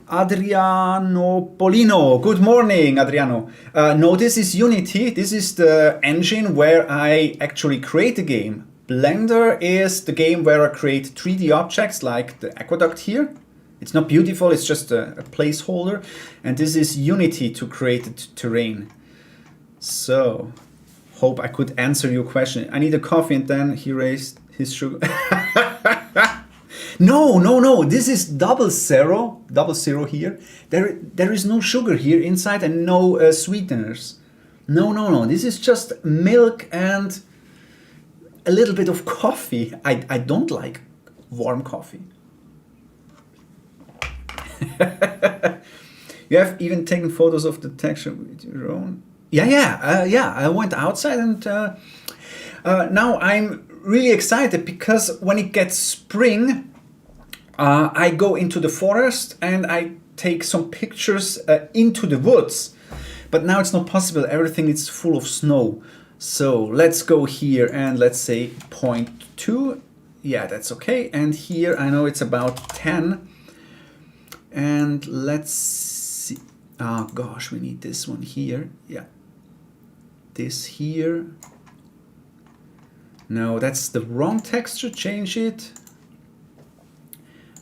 Adriano Polino. Good morning, Adriano. No, this is Unity. This is the engine where I actually create the game. Blender is the game where I create 3D objects like the aqueduct here. It's not beautiful, it's just a placeholder. And this is Unity to create the terrain. So, hope I could answer your question. I need a coffee, and then he raised his sugar. No, this is double zero here. There is no sugar here inside and no sweeteners. No, this is just milk and a little bit of coffee. I don't like warm coffee. You have even taken photos of the texture with your own. Yeah. I went outside and Now I'm really excited because when it gets spring, I go into the forest and I take some pictures into the woods. But now it's not possible. Everything is full of snow. So let's go here and let's say 0.2. Yeah, that's okay. And here I know it's about 10. And let's see. Oh gosh, we need this one here. Yeah. This here. No, that's the wrong texture. Change it.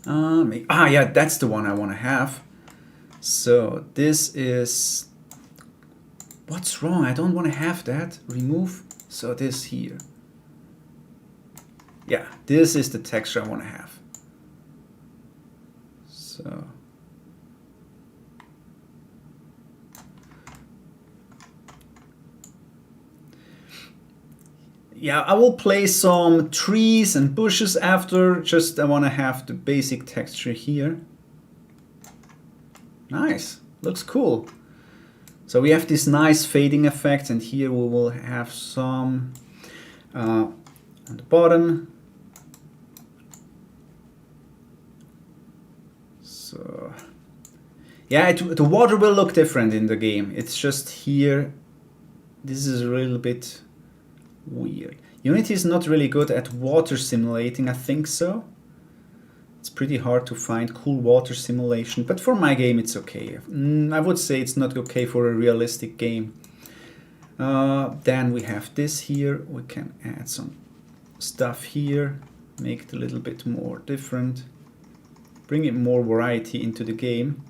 Yeah, that's the one I want to have. So this is... What's wrong? I don't want to have that. Remove. So this here. Yeah, this is the texture I want to have. So... Yeah, I will place some trees and bushes after. Just I want to have the basic texture here. Nice. Looks cool. So we have this nice fading effect, and here we will have some on the bottom. So yeah, the water will look different in the game. It's just here. This is a little bit weird. Unity is not really good at water simulating, I think so. It's pretty hard to find cool water simulation, but for my game it's okay. I would say it's not okay for a realistic game. Then we have this here. We can add some stuff here, make it a little bit more different, bring it more variety into the game.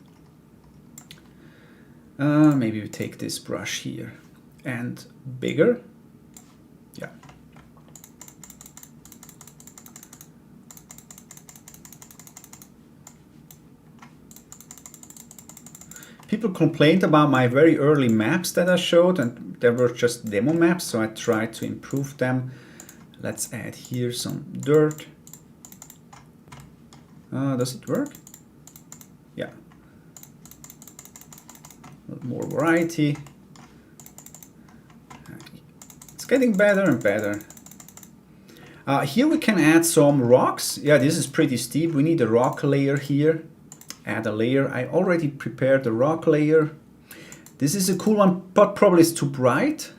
Maybe we take this brush here and bigger. Yeah. People complained about my very early maps that I showed, and they were just demo maps, so I tried to improve them. Let's add here some dirt. Does it work? Yeah. A little more variety. It's getting better and better. Here we can add some rocks. Yeah, this is pretty steep. We need a rock layer here. Add a layer. I already prepared the rock layer. This is a cool one, but probably it's too bright.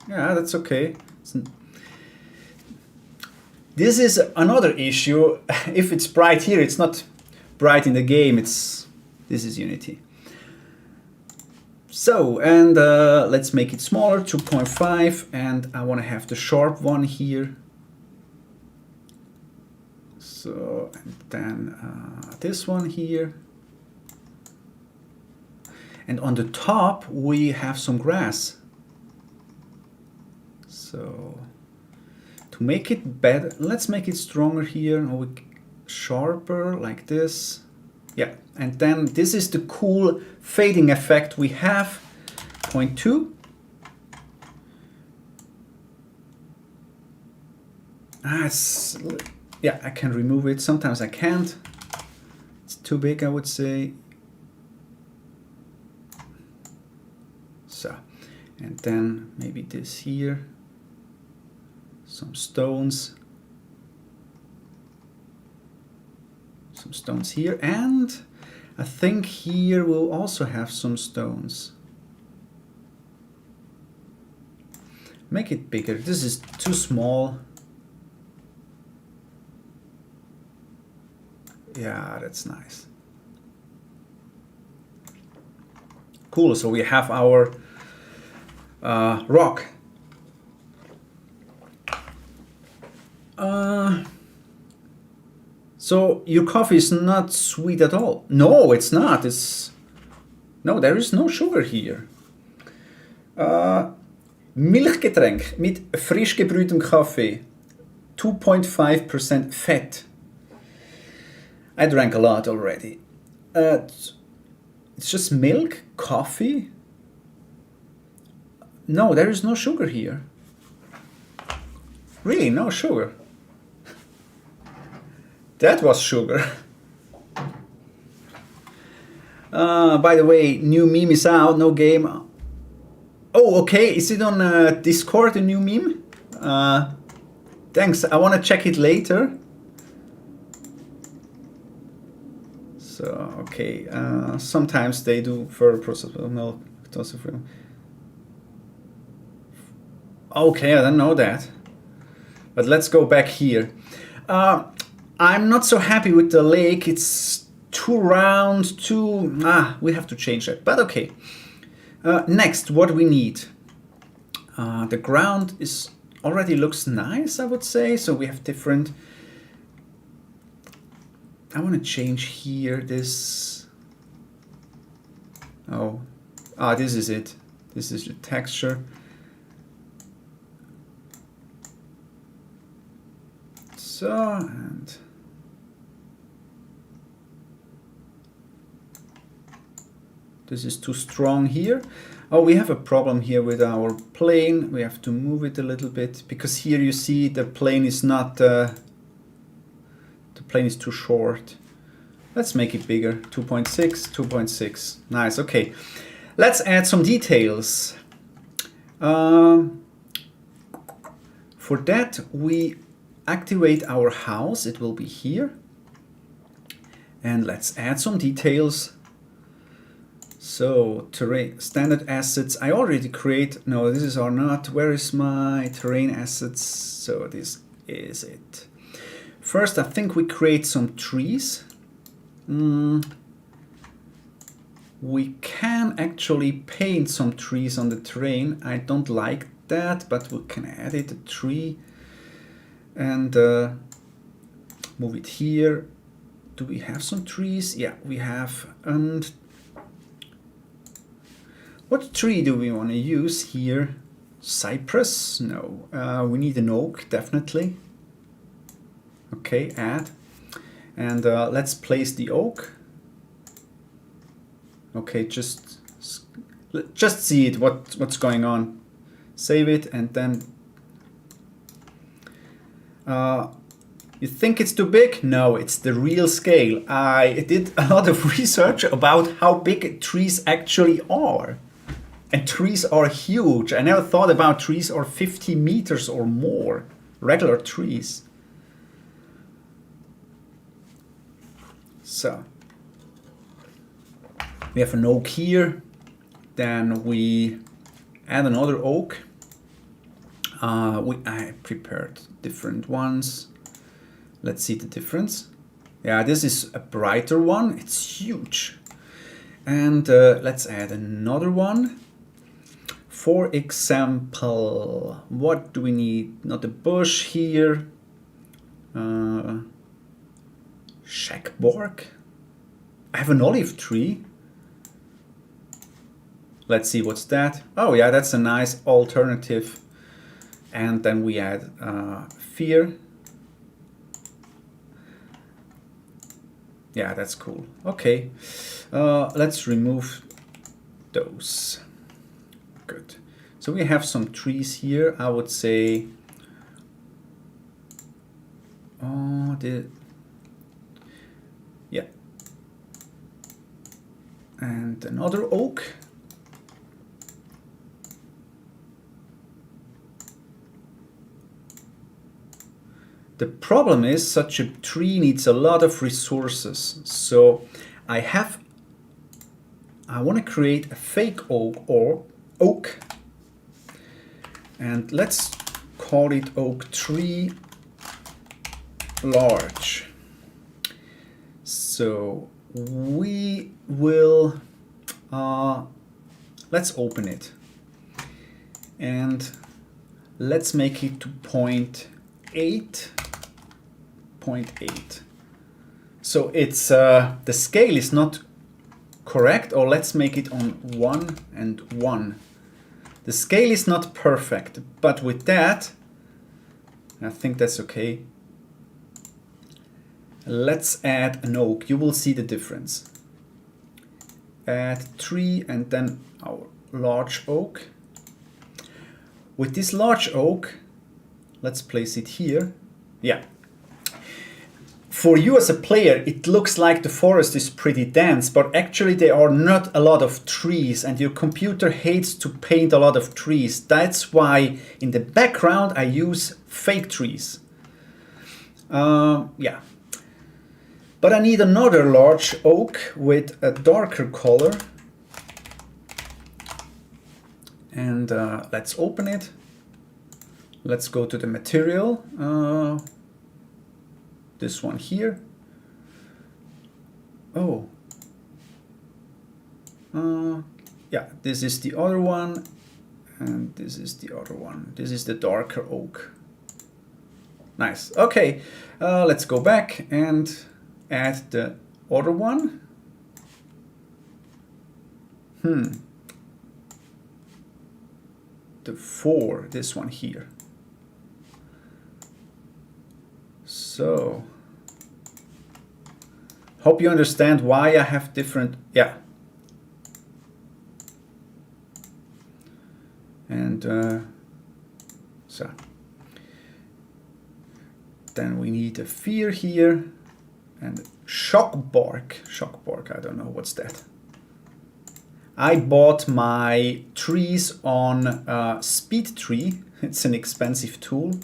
Yeah, that's okay. This is another issue. If it's bright here, it's not bright in the game. This is Unity. So, and let's make it smaller, 2.5, and I want to have the sharp one here. So, and then this one here. And on the top, we have some grass. So, to make it better, let's make it stronger here, or sharper, like this. Yeah, and then this is the cool fading effect we have, 0.2. Yeah, I can remove it. Sometimes I can't. It's too big, I would say. So, and then maybe this here. Some stones. Some stones here, and I think here we'll also have some stones. Make it bigger. This is too small. Yeah, that's nice. Cool, so we have our rock. So your coffee is not sweet at all. No, it's not. No, there is no sugar here. Milchgetränk mit frisch gebrühtem Kaffee. 2.5% fat. I drank a lot already. It's just milk, coffee. No, there is no sugar here. Really, no sugar. That was sugar. By the way, new meme is out, no game. Oh, okay, is it on Discord, a new meme? Thanks, I want to check it later. So, okay, sometimes they do further process of milk. Okay, I don't know that. But let's go back here. I'm not so happy with the lake. It's too round, we have to change that, but okay. Next, what we need. The ground already looks nice, I would say. So we have different. I want to change here this. This is it. This is the texture. So, and this is too strong here. Oh, we have a problem here with our plane. We have to move it a little bit because here you see the plane is not, the plane is too short. Let's make it bigger, 2.6, 2.6. Nice, okay. Let's add some details. For that, we activate our house. It will be here. And let's add some details. So terrain, standard assets, I already create, no, this is or not. Where is my terrain assets? So this is it. First, I think we create some trees. We can actually paint some trees on the terrain. I don't like that, but we can add it, a tree, and move it here. Do we have some trees? Yeah, we have. And what tree do we want to use here? Cypress? No. We need an oak, definitely. Okay, add. And let's place the oak. Okay, just see it, what's going on. Save it, and then you think it's too big? No, it's the real scale. I did a lot of research about how big trees actually are. And trees are huge. I never thought about trees are 50 meters or more. Regular trees. So we have an oak here. Then we add another oak. I prepared different ones. Let's see the difference. Yeah, this is a brighter one. It's huge. And let's add another one. For example, what do we need? Not a bush here. Shackborg. I have an olive tree. Let's see what's that. Oh yeah, that's a nice alternative. And then we add fear. Yeah, that's cool. Okay, let's remove those. Good. So we have some trees here. I would say, yeah, and another oak. The problem is such a tree needs a lot of resources. So I want to create a fake oak or oak, and let's call it oak tree large. So we will let's open it and let's make it to 0.8. So it's the scale is not correct, or let's make it on 1 and 1. The scale is not perfect, but with that, I think that's okay. Let's add an oak. You will see the difference. Add 3 and then our large oak. With this large oak, let's place it here. Yeah. for you as a player, it looks like the forest is pretty dense, but actually there are not a lot of trees, and your computer hates to paint a lot of trees. That's why in the background I use fake trees. Yeah. But I need another large oak with a darker color. And let's open it. Let's go to the material. This one here. Oh. Yeah, this is the other one. And this is the other one. This is the darker oak. Nice. Okay, let's go back and add the other one. The 4, this one here. So, hope you understand why I have different, yeah. And so, then we need a fear here and shock bark. Shock bark, I don't know what's that. I bought my trees on Speed Tree. It's an expensive tool.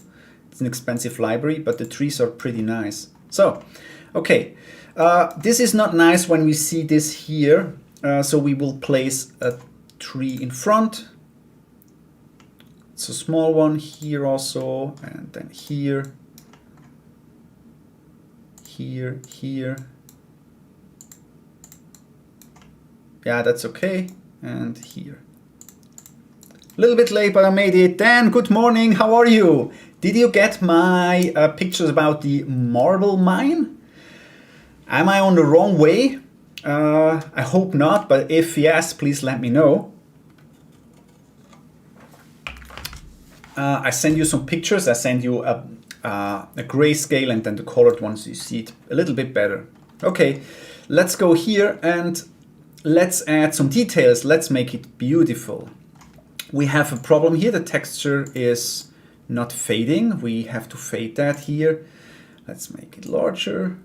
It's an expensive library, but the trees are pretty nice. So, okay, this is not nice when we see this here. So we will place a tree in front. It's a small one here also, and then here, here, here. Yeah, that's okay. And here. A little bit late, but I made it. Dan, good morning. How are you? Did you get my pictures about the marble mine? Am I on the wrong way? I hope not, but if yes, please let me know. I send you some pictures. I send you a grayscale and then the colored ones, so you see it a little bit better. Okay, let's go here and let's add some details. Let's make it beautiful. We have a problem here. The texture is not fading. We have to fade that here. Let's make it larger,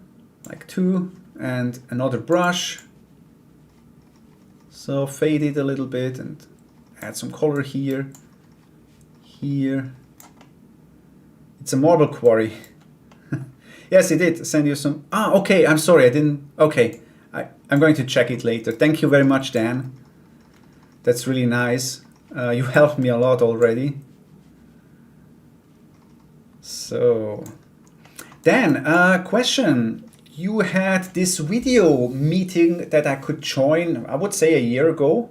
like 2, and another brush. So fade it a little bit and add some color here, here. It's a marble quarry. Yes, it did send you some. Ah, okay, I'm sorry, I didn't. Okay, I'm going to check it later. Thank you very much, Dan. That's really nice. You helped me a lot already. So, Dan, question. You had this video meeting that I could join, I would say a year ago,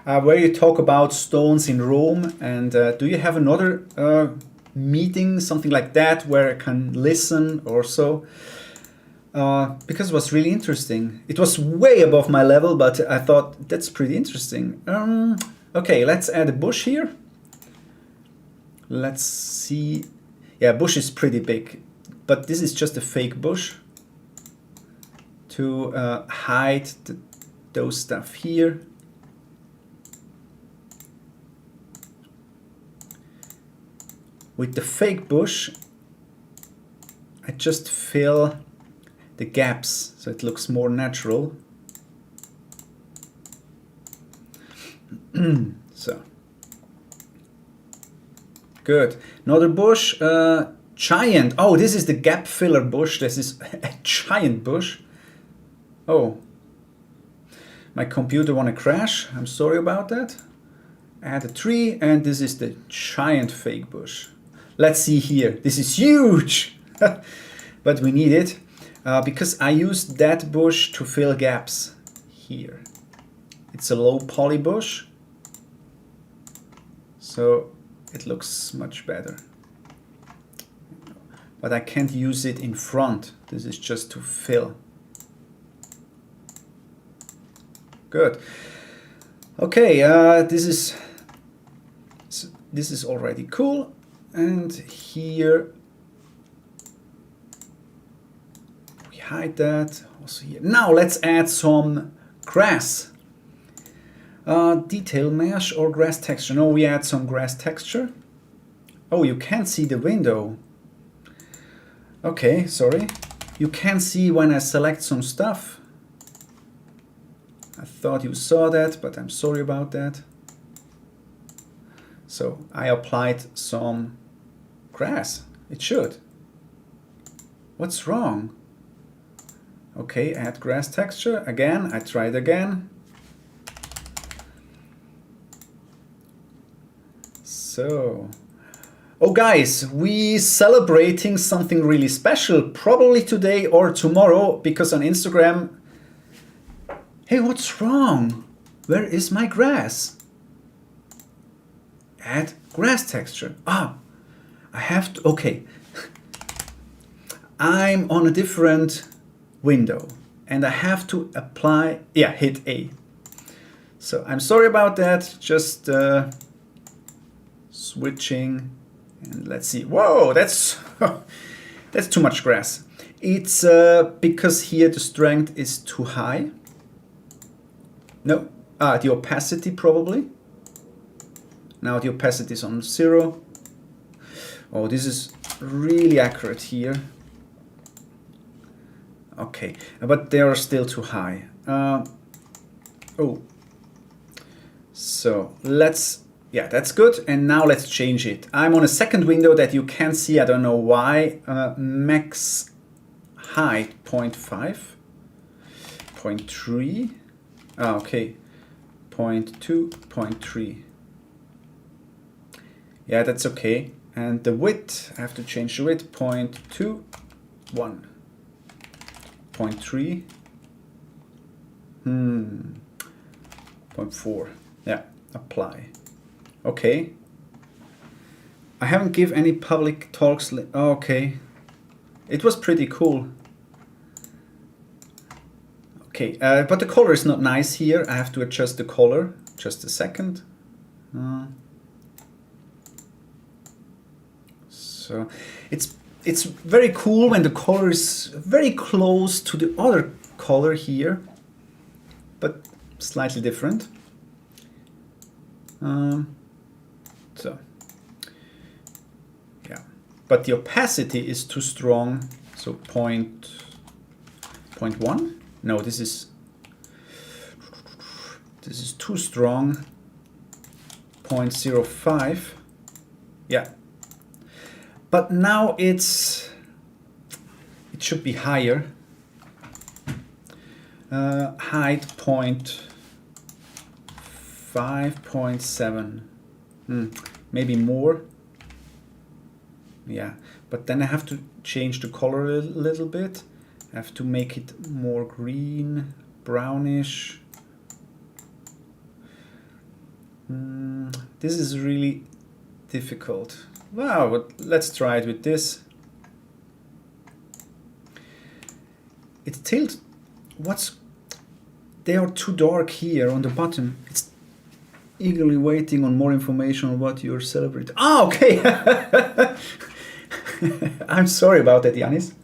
where you talk about stones in Rome. And do you have another meeting, something like that, where I can listen or so? Because it was really interesting. It was way above my level, but I thought that's pretty interesting. Okay, let's add a bush here. Let's see. Yeah, bush is pretty big, but this is just a fake bush to hide those stuff here. With the fake bush, I just fill the gaps so it looks more natural. So good. Another bush, giant. Oh, this is the gap filler bush. This is a giant bush. Oh, my computer wanna crash. I'm sorry about that. Add a tree, and this is the giant fake bush. Let's see here. This is huge, but we need it because I used that bush to fill gaps here. It's a low poly bush, so it looks much better. But I can't use it in front. This is just to fill. Good. Okay, this is already cool. And here we hide that. Also here. Now let's add some grass. Detail mesh or grass texture. No, we add some grass texture. Oh, you can't see the window. Okay, sorry. you can see when I select some stuff. I thought you saw that, but I'm sorry about that. So I applied some grass. It should. What's wrong? Okay, add grass texture. Again, I tried again. So, oh guys, we celebrating something really special, probably today or tomorrow, because on Instagram, hey, what's wrong? Where is my grass? Add grass texture. Ah, I have to, okay. I'm on a different window and I have to apply, yeah, hit A. So I'm sorry about that, just switching, and let's see. Whoa, that's that's too much grass. It's because here the strength is too high. No, the opacity probably. Now the opacity is on 0. Oh, this is really accurate here. Okay, but they are still too high. Oh, so let's, yeah, that's good. And now let's change it. I'm on a second window that you can see. I don't know why. Max height 0.5, 0.3. Okay, 0.2, 0.3. Yeah, that's okay. And the width, I have to change the width, 0.2, 1, 0.3, 0.4. Yeah, apply. Okay. I haven't give any public talks. Okay. It was pretty cool. Okay, but the color is not nice here. I have to adjust the color. Just a second. So it's very cool when the color is very close to the other color here, but slightly different. So yeah, but the opacity is too strong. So 0.1. No, this is too strong. 0.05. Yeah. But now it should be higher. Height 0.5, 0.7. Maybe more. Yeah, but then I have to change the color a little bit. I have to make it more green, brownish. This is really difficult. Wow, but let's try it with this. It's tilted. They are too dark here on the bottom. It's eagerly waiting on more information on what you're celebrating. Ah, okay. I'm sorry about that, Yanis.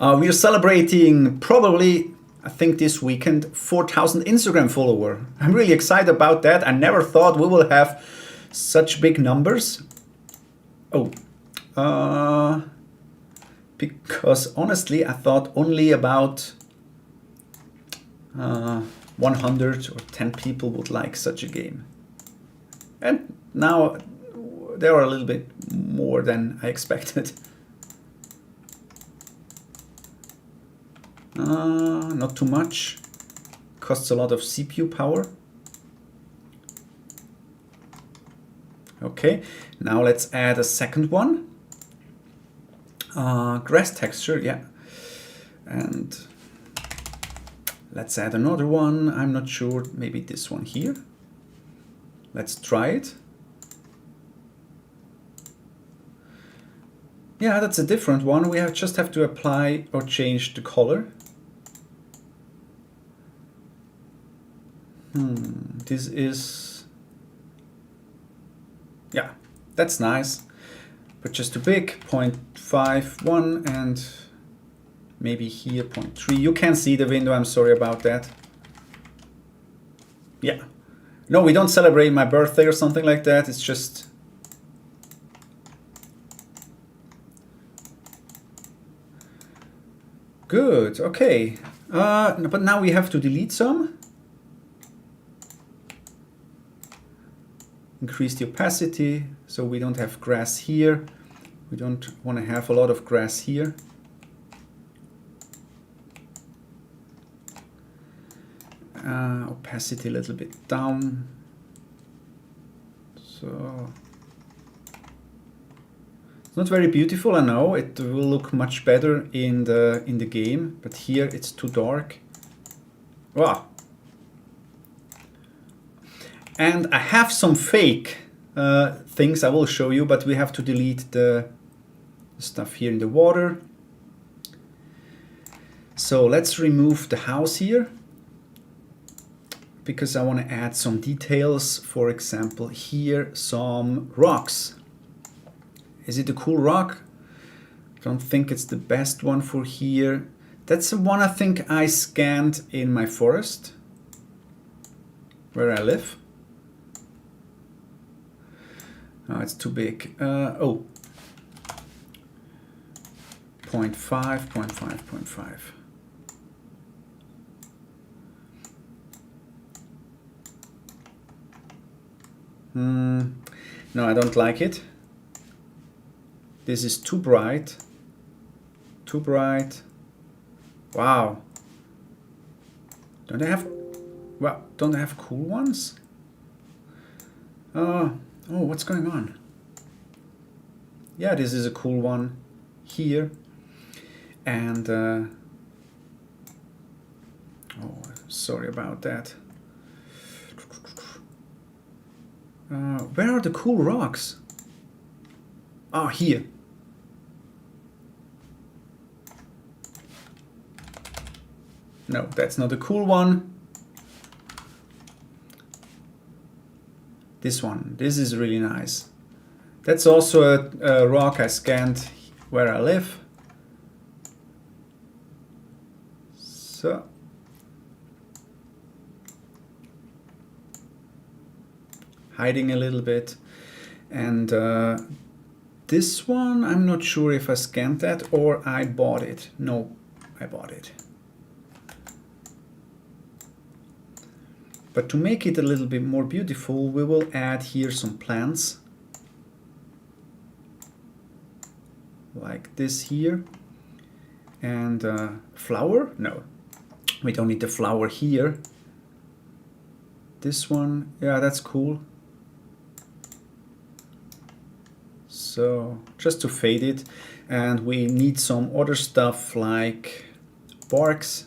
We are celebrating probably, I think this weekend, 4,000 Instagram follower. I'm really excited about that. I never thought we will have such big numbers. Oh, because honestly, I thought only about 100 or 10 people would like such a game. And now there are a little bit more than I expected. Not too much. Costs a lot of CPU power. Okay, now let's add a second one. Grass texture, yeah. And let's add another one. I'm not sure, maybe this one here. Let's try it. Yeah, that's a different one. We just have to apply or change the color. This is, yeah, that's nice, but just too big. 0.51 and maybe here 0.3. You can see the window. I'm sorry about that. Yeah, no, we don't celebrate my birthday or something like that. It's just Good, okay. But now we have to delete some. Increase the opacity so we don't have grass here. We don't want to have a lot of grass here. Opacity a little bit down. So it's not very beautiful, I know. It will look much better in the game, but here it's too dark. Wow. And I have some fake things I will show you, but we have to delete the stuff here in the water. So let's remove the house here, because I want to add some details. For example, here some rocks. Is it a cool rock? I don't think it's the best one for here. That's the one I think I scanned in my forest where I live. Oh, it's too big. Oh, 0.5, 0.5, 0.5. No, I don't like it. This is too bright. Too bright. Wow. Don't I have... Well, don't I have cool ones? Oh, what's going on? Yeah, this is a cool one here. And... oh, sorry about that. Where are the cool rocks? Ah, here. No, that's not a cool one. This one. This is really nice. That's also a rock I scanned where I live. So. Hiding a little bit. And this one, I'm not sure if I scanned that or I bought it. No, I bought it. But to make it a little bit more beautiful, we will add here some plants. Like this here. And flower? No, we don't need the flower here. This one, yeah, that's cool. So just to fade it, and we need some other stuff like barks.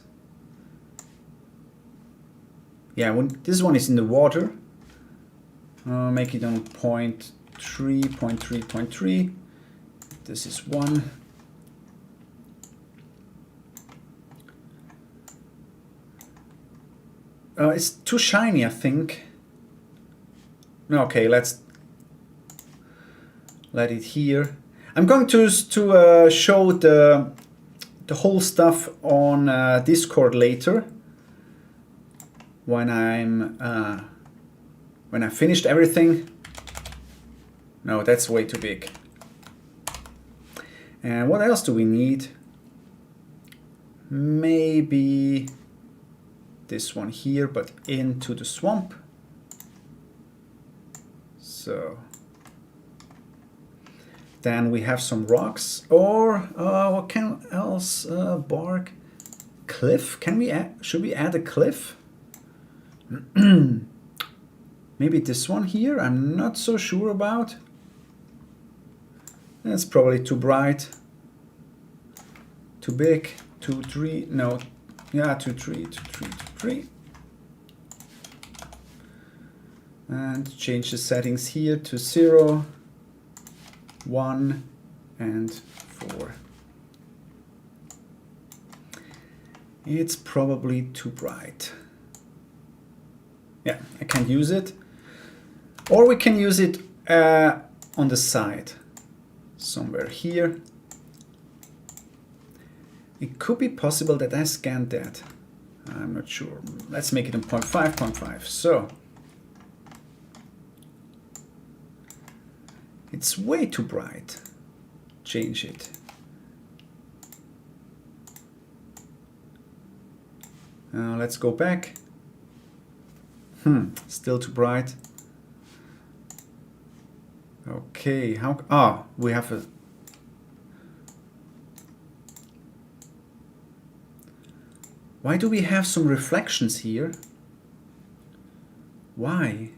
Yeah, this one is in the water. Make it on 0.3, 0.3, 0.3. This is 1. It's too shiny, I think. Okay, let's let it here. I'm going to show the whole stuff on Discord later when I finished everything. No, that's way too big. And what else do we need? Maybe this one here, but into the swamp. So then we have some rocks, or what can else? Bark, cliff. Can we add? Should we add a cliff? Maybe this one here. I'm not so sure about. That's probably too bright, too big. 2, 3. No, yeah, 2, 3, 2, 3, 2, 3. And change the settings here to 0. 1 and 4. It's probably too bright. Yeah, I can't use it. Or we can use it on the side, somewhere here. It could be possible that I scanned that. I'm not sure. Let's make it in 0.5, 0.5. So it's way too bright. Change it. Let's go back. Still too bright. Okay, how, we have a, why do we have some reflections here? Why?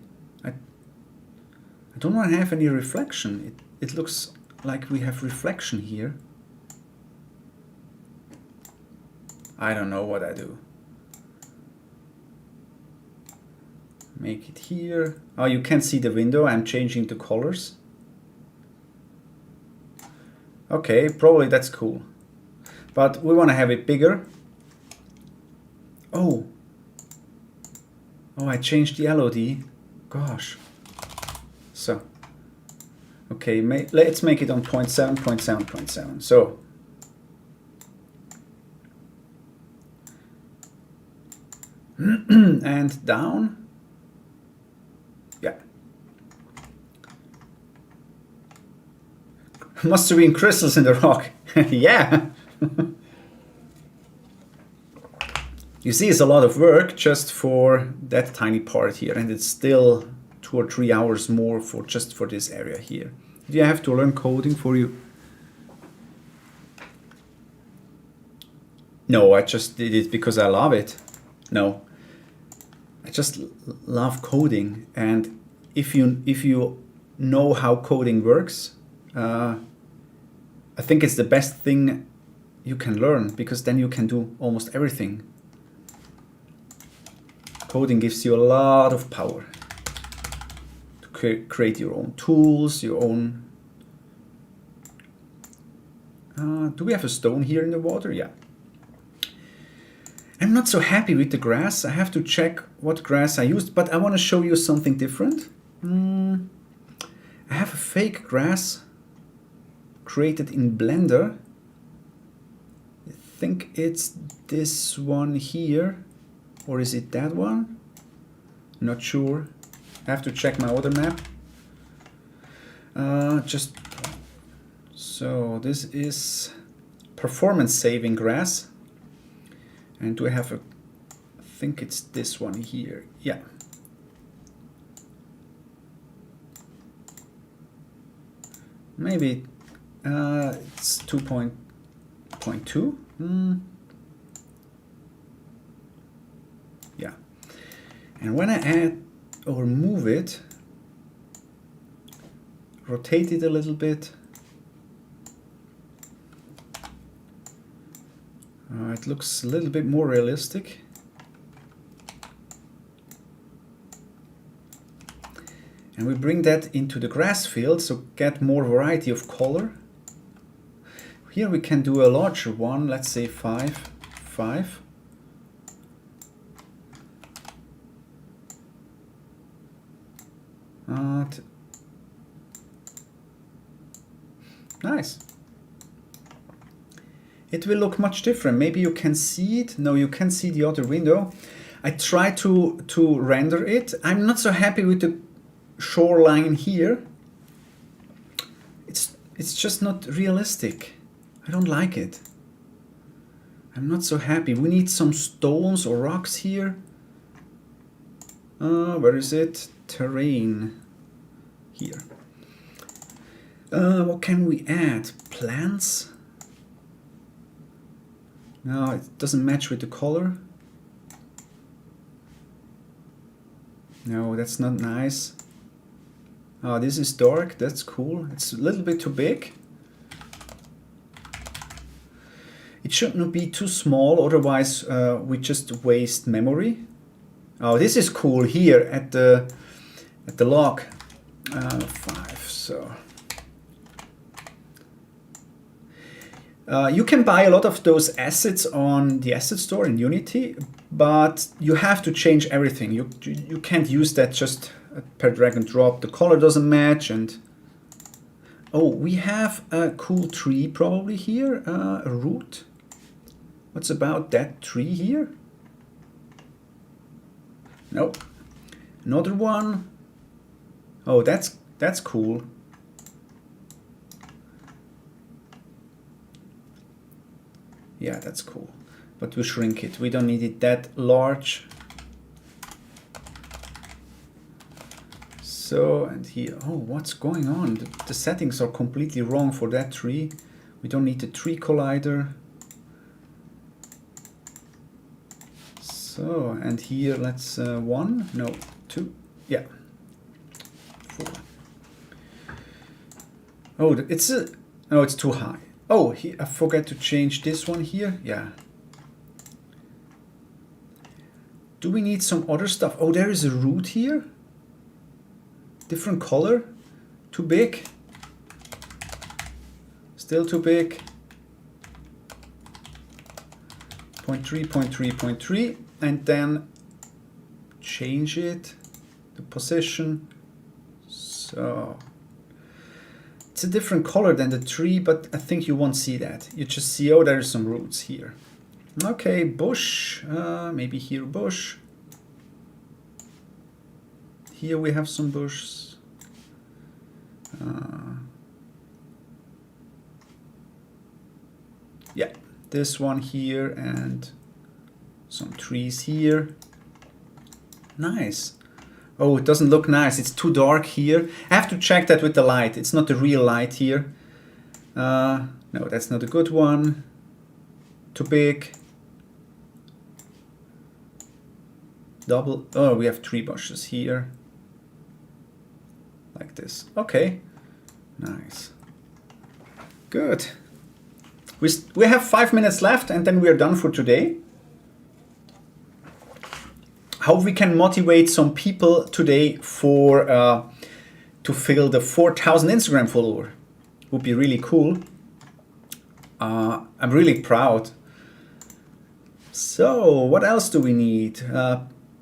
I don't want to have any reflection. It looks like we have reflection here. I don't know what I do. Make it here. Oh, you can see the window. I'm changing the colors. Okay, probably that's cool. But we want to have it bigger. Oh, I changed the LOD. Gosh. So, okay, let's make it on 0.7, 0.7, 0.7. So, and down. Yeah. Must have been crystals in the rock. Yeah. You see, it's a lot of work just for that tiny part here, and it's still 2 or 3 hours more for just for this area here. Do you have to learn coding for you? No, I just did it because I love it. No, I just love coding, and if you know how coding works, I think it's the best thing you can learn, because then you can do almost everything. Coding gives you a lot of power to create your own tools, your own... do we have a stone here in the water? Yeah. I'm not so happy with the grass. I have to check what grass I used, but I want to show you something different. I have a fake grass created in Blender. I think it's this one here. Or is it that one? Not sure. I have to check my other map. So this is performance saving grass. And do I have a, I think it's this one here. Yeah. Maybe it's 2.2. Yeah. And when I add or move it, rotate it a little bit, it looks a little bit more realistic. And we bring that into the grass field, so get more variety of color. Here we can do a larger one, let's say 5. Nice. It will look much different. Maybe you can see it. No, you can see the other window. I try to render it. I'm not so happy with the shoreline here. It's just not realistic. I don't like it. I'm not so happy. We need some stones or rocks here. Where is it? Terrain. Here. What can we add? Plants? No, it doesn't match with the color. No, that's not nice. Oh, this is dark. That's cool. It's a little bit too big. It shouldn't be too small, otherwise we just waste memory. Oh, this is cool here at the log. 5. So you can buy a lot of those assets on the asset store in Unity, but you have to change everything. You can't use that just per drag and drop. The color doesn't match, and oh, we have a cool tree probably here, a root. What's about that tree here? Nope. Another one. Oh, that's cool. Yeah, that's cool. but we shrink it. We don't need it that large. So, and here, oh, what's going on? The settings are completely wrong for that tree. We don't need the tree collider. So, and here, let's 1, no, 2, yeah, 4. Oh, it's no, it's too high. Oh, I forgot to change this one here. Yeah. Do we need some other stuff? Oh, there is a root here. Different color. Too big. Still too big. 0.3, 0.3, 0.3. And then change it. The position. So it's a different color than the tree, but I think you won't see that. You just see, oh, there's some roots here. Okay, bush, maybe here bush. Here we have some bush. Yeah, this one here and some trees here. Nice. Oh, it doesn't look nice. It's too dark here. I have to check that with the light. It's not the real light here. No, that's not a good one. Too big. Double. Oh, we have 3 bushes here. Like this. Okay. Nice. Good. We have 5 minutes left and then we are done for today. How we can motivate some people today for to fill the 4,000 Instagram follower would be really cool. I'm really proud. So what else do we need?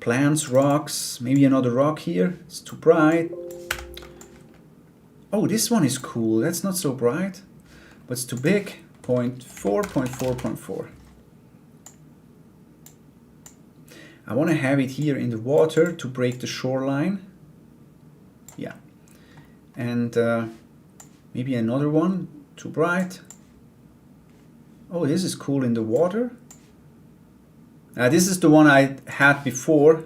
Plants, rocks, maybe another rock here. It's too bright. Oh, this one is cool. That's not so bright, but it's too big. 0.4, 0.4, 0.4. I want to have it here in the water to break the shoreline. Yeah. And maybe another one, too bright. Oh, this is cool in the water. This is the one I had before.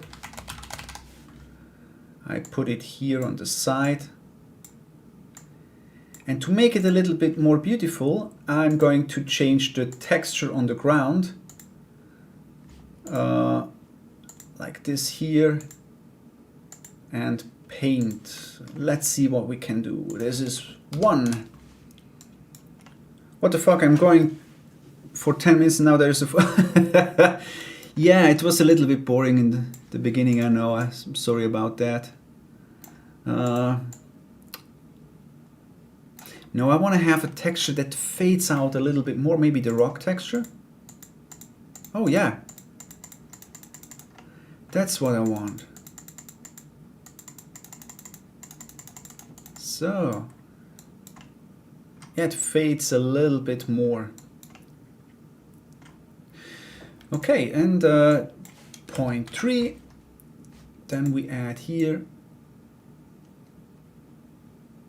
I put it here on the side. And to make it a little bit more beautiful, I'm going to change the texture on the ground. Like this here. And paint. Let's see what we can do. This is 1. What the fuck, I'm going for 10 minutes now. There's a... Yeah, it was a little bit boring in the beginning, I know. I'm sorry about that. No, I want to have a texture that fades out a little bit more. Maybe the rock texture. Oh, yeah. That's what I want. So, yeah, it fades a little bit more. Okay, and 0.3. Then we add here.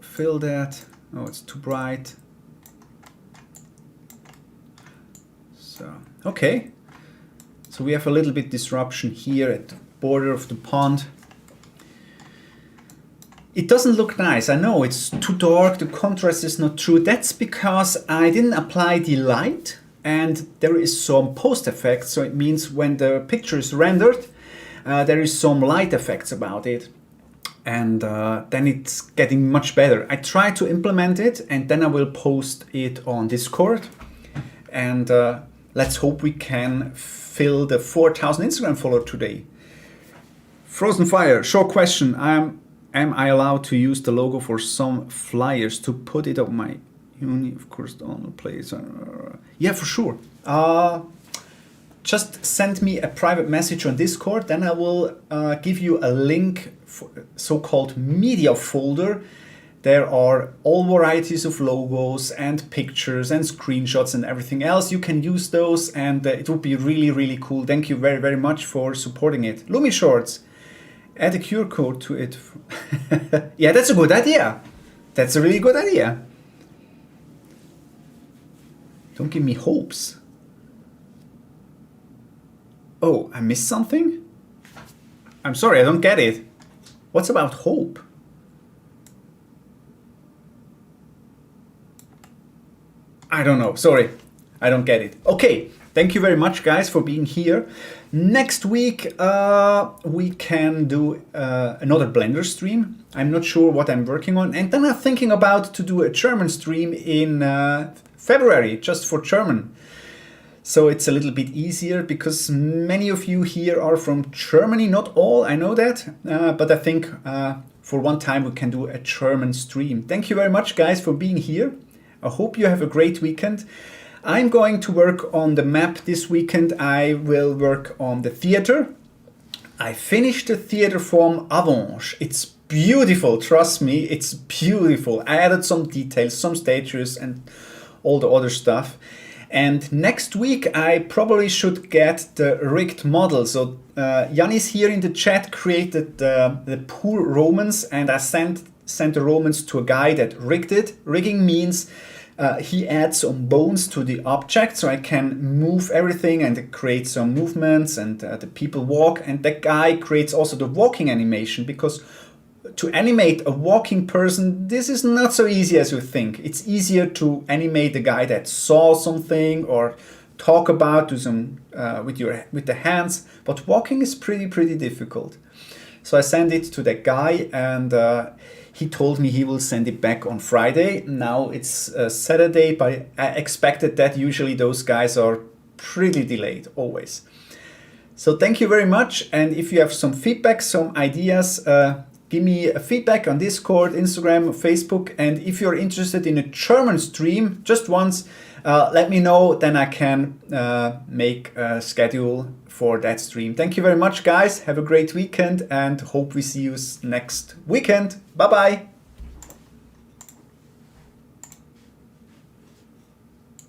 Fill that. Oh, it's too bright. So, okay. So we have a little bit disruption here at the border of the pond. It doesn't look nice. I know it's too dark. The contrast is not true. That's because I didn't apply the light and there is some post effect. So it means when the picture is rendered, there is some light effects about it. And then it's getting much better. I try to implement it and then I will post it on Discord. And let's hope we can fill the 4,000 Instagram follower today. Frozen Fire, short question. Am I allowed to use the logo for some flyers to put it on my uni? Of course, on the place. Yeah, for sure. Just send me a private message on Discord, then I will give you a link for so-called media folder. There are all varieties of logos and pictures and screenshots and everything else. You can use those and it would be really, really cool. Thank you very, very much for supporting it. Lumi Shorts, add a QR code to it. Yeah, that's a good idea. That's a really good idea. Don't give me hopes. Oh, I missed something? I'm sorry, I don't get it. What's about hope? I don't know. Sorry, I don't get it. Okay, thank you very much, guys, for being here. Next week, we can do another Blender stream. I'm not sure what I'm working on. And then I'm thinking about to do a German stream in February, just for German. So it's a little bit easier because many of you here are from Germany. Not all, I know that. But I think for one time we can do a German stream. Thank you very much, guys, for being here. I hope you have a great weekend. I'm going to work on the map this weekend. I will work on the theater. I finished the theater from Avanche. It's beautiful, trust me, it's beautiful. I added some details, some statues and all the other stuff. And next week I probably should get the rigged model. So Yanis here in the chat created the poor Romans, and I sent the Romans to a guy that rigged it. Rigging means he adds some bones to the object so I can move everything and create some movements and the people walk. And that guy creates also the walking animation, because to animate a walking person, this is not so easy as you think. It's easier to animate the guy that saw something or talk about, do some with the hands, but walking is pretty difficult. So I sent it to that guy, and he told me he will send it back on Friday. Now it's Saturday, but I expected that usually those guys are pretty delayed, always. So thank you very much, and if you have some feedback, some ideas, give me a feedback on Discord, Instagram, Facebook, and if you're interested in a German stream, just once, let me know, then I can make a schedule for that stream. Thank you very much, guys. Have a great weekend, and hope we see you next weekend. Bye-bye.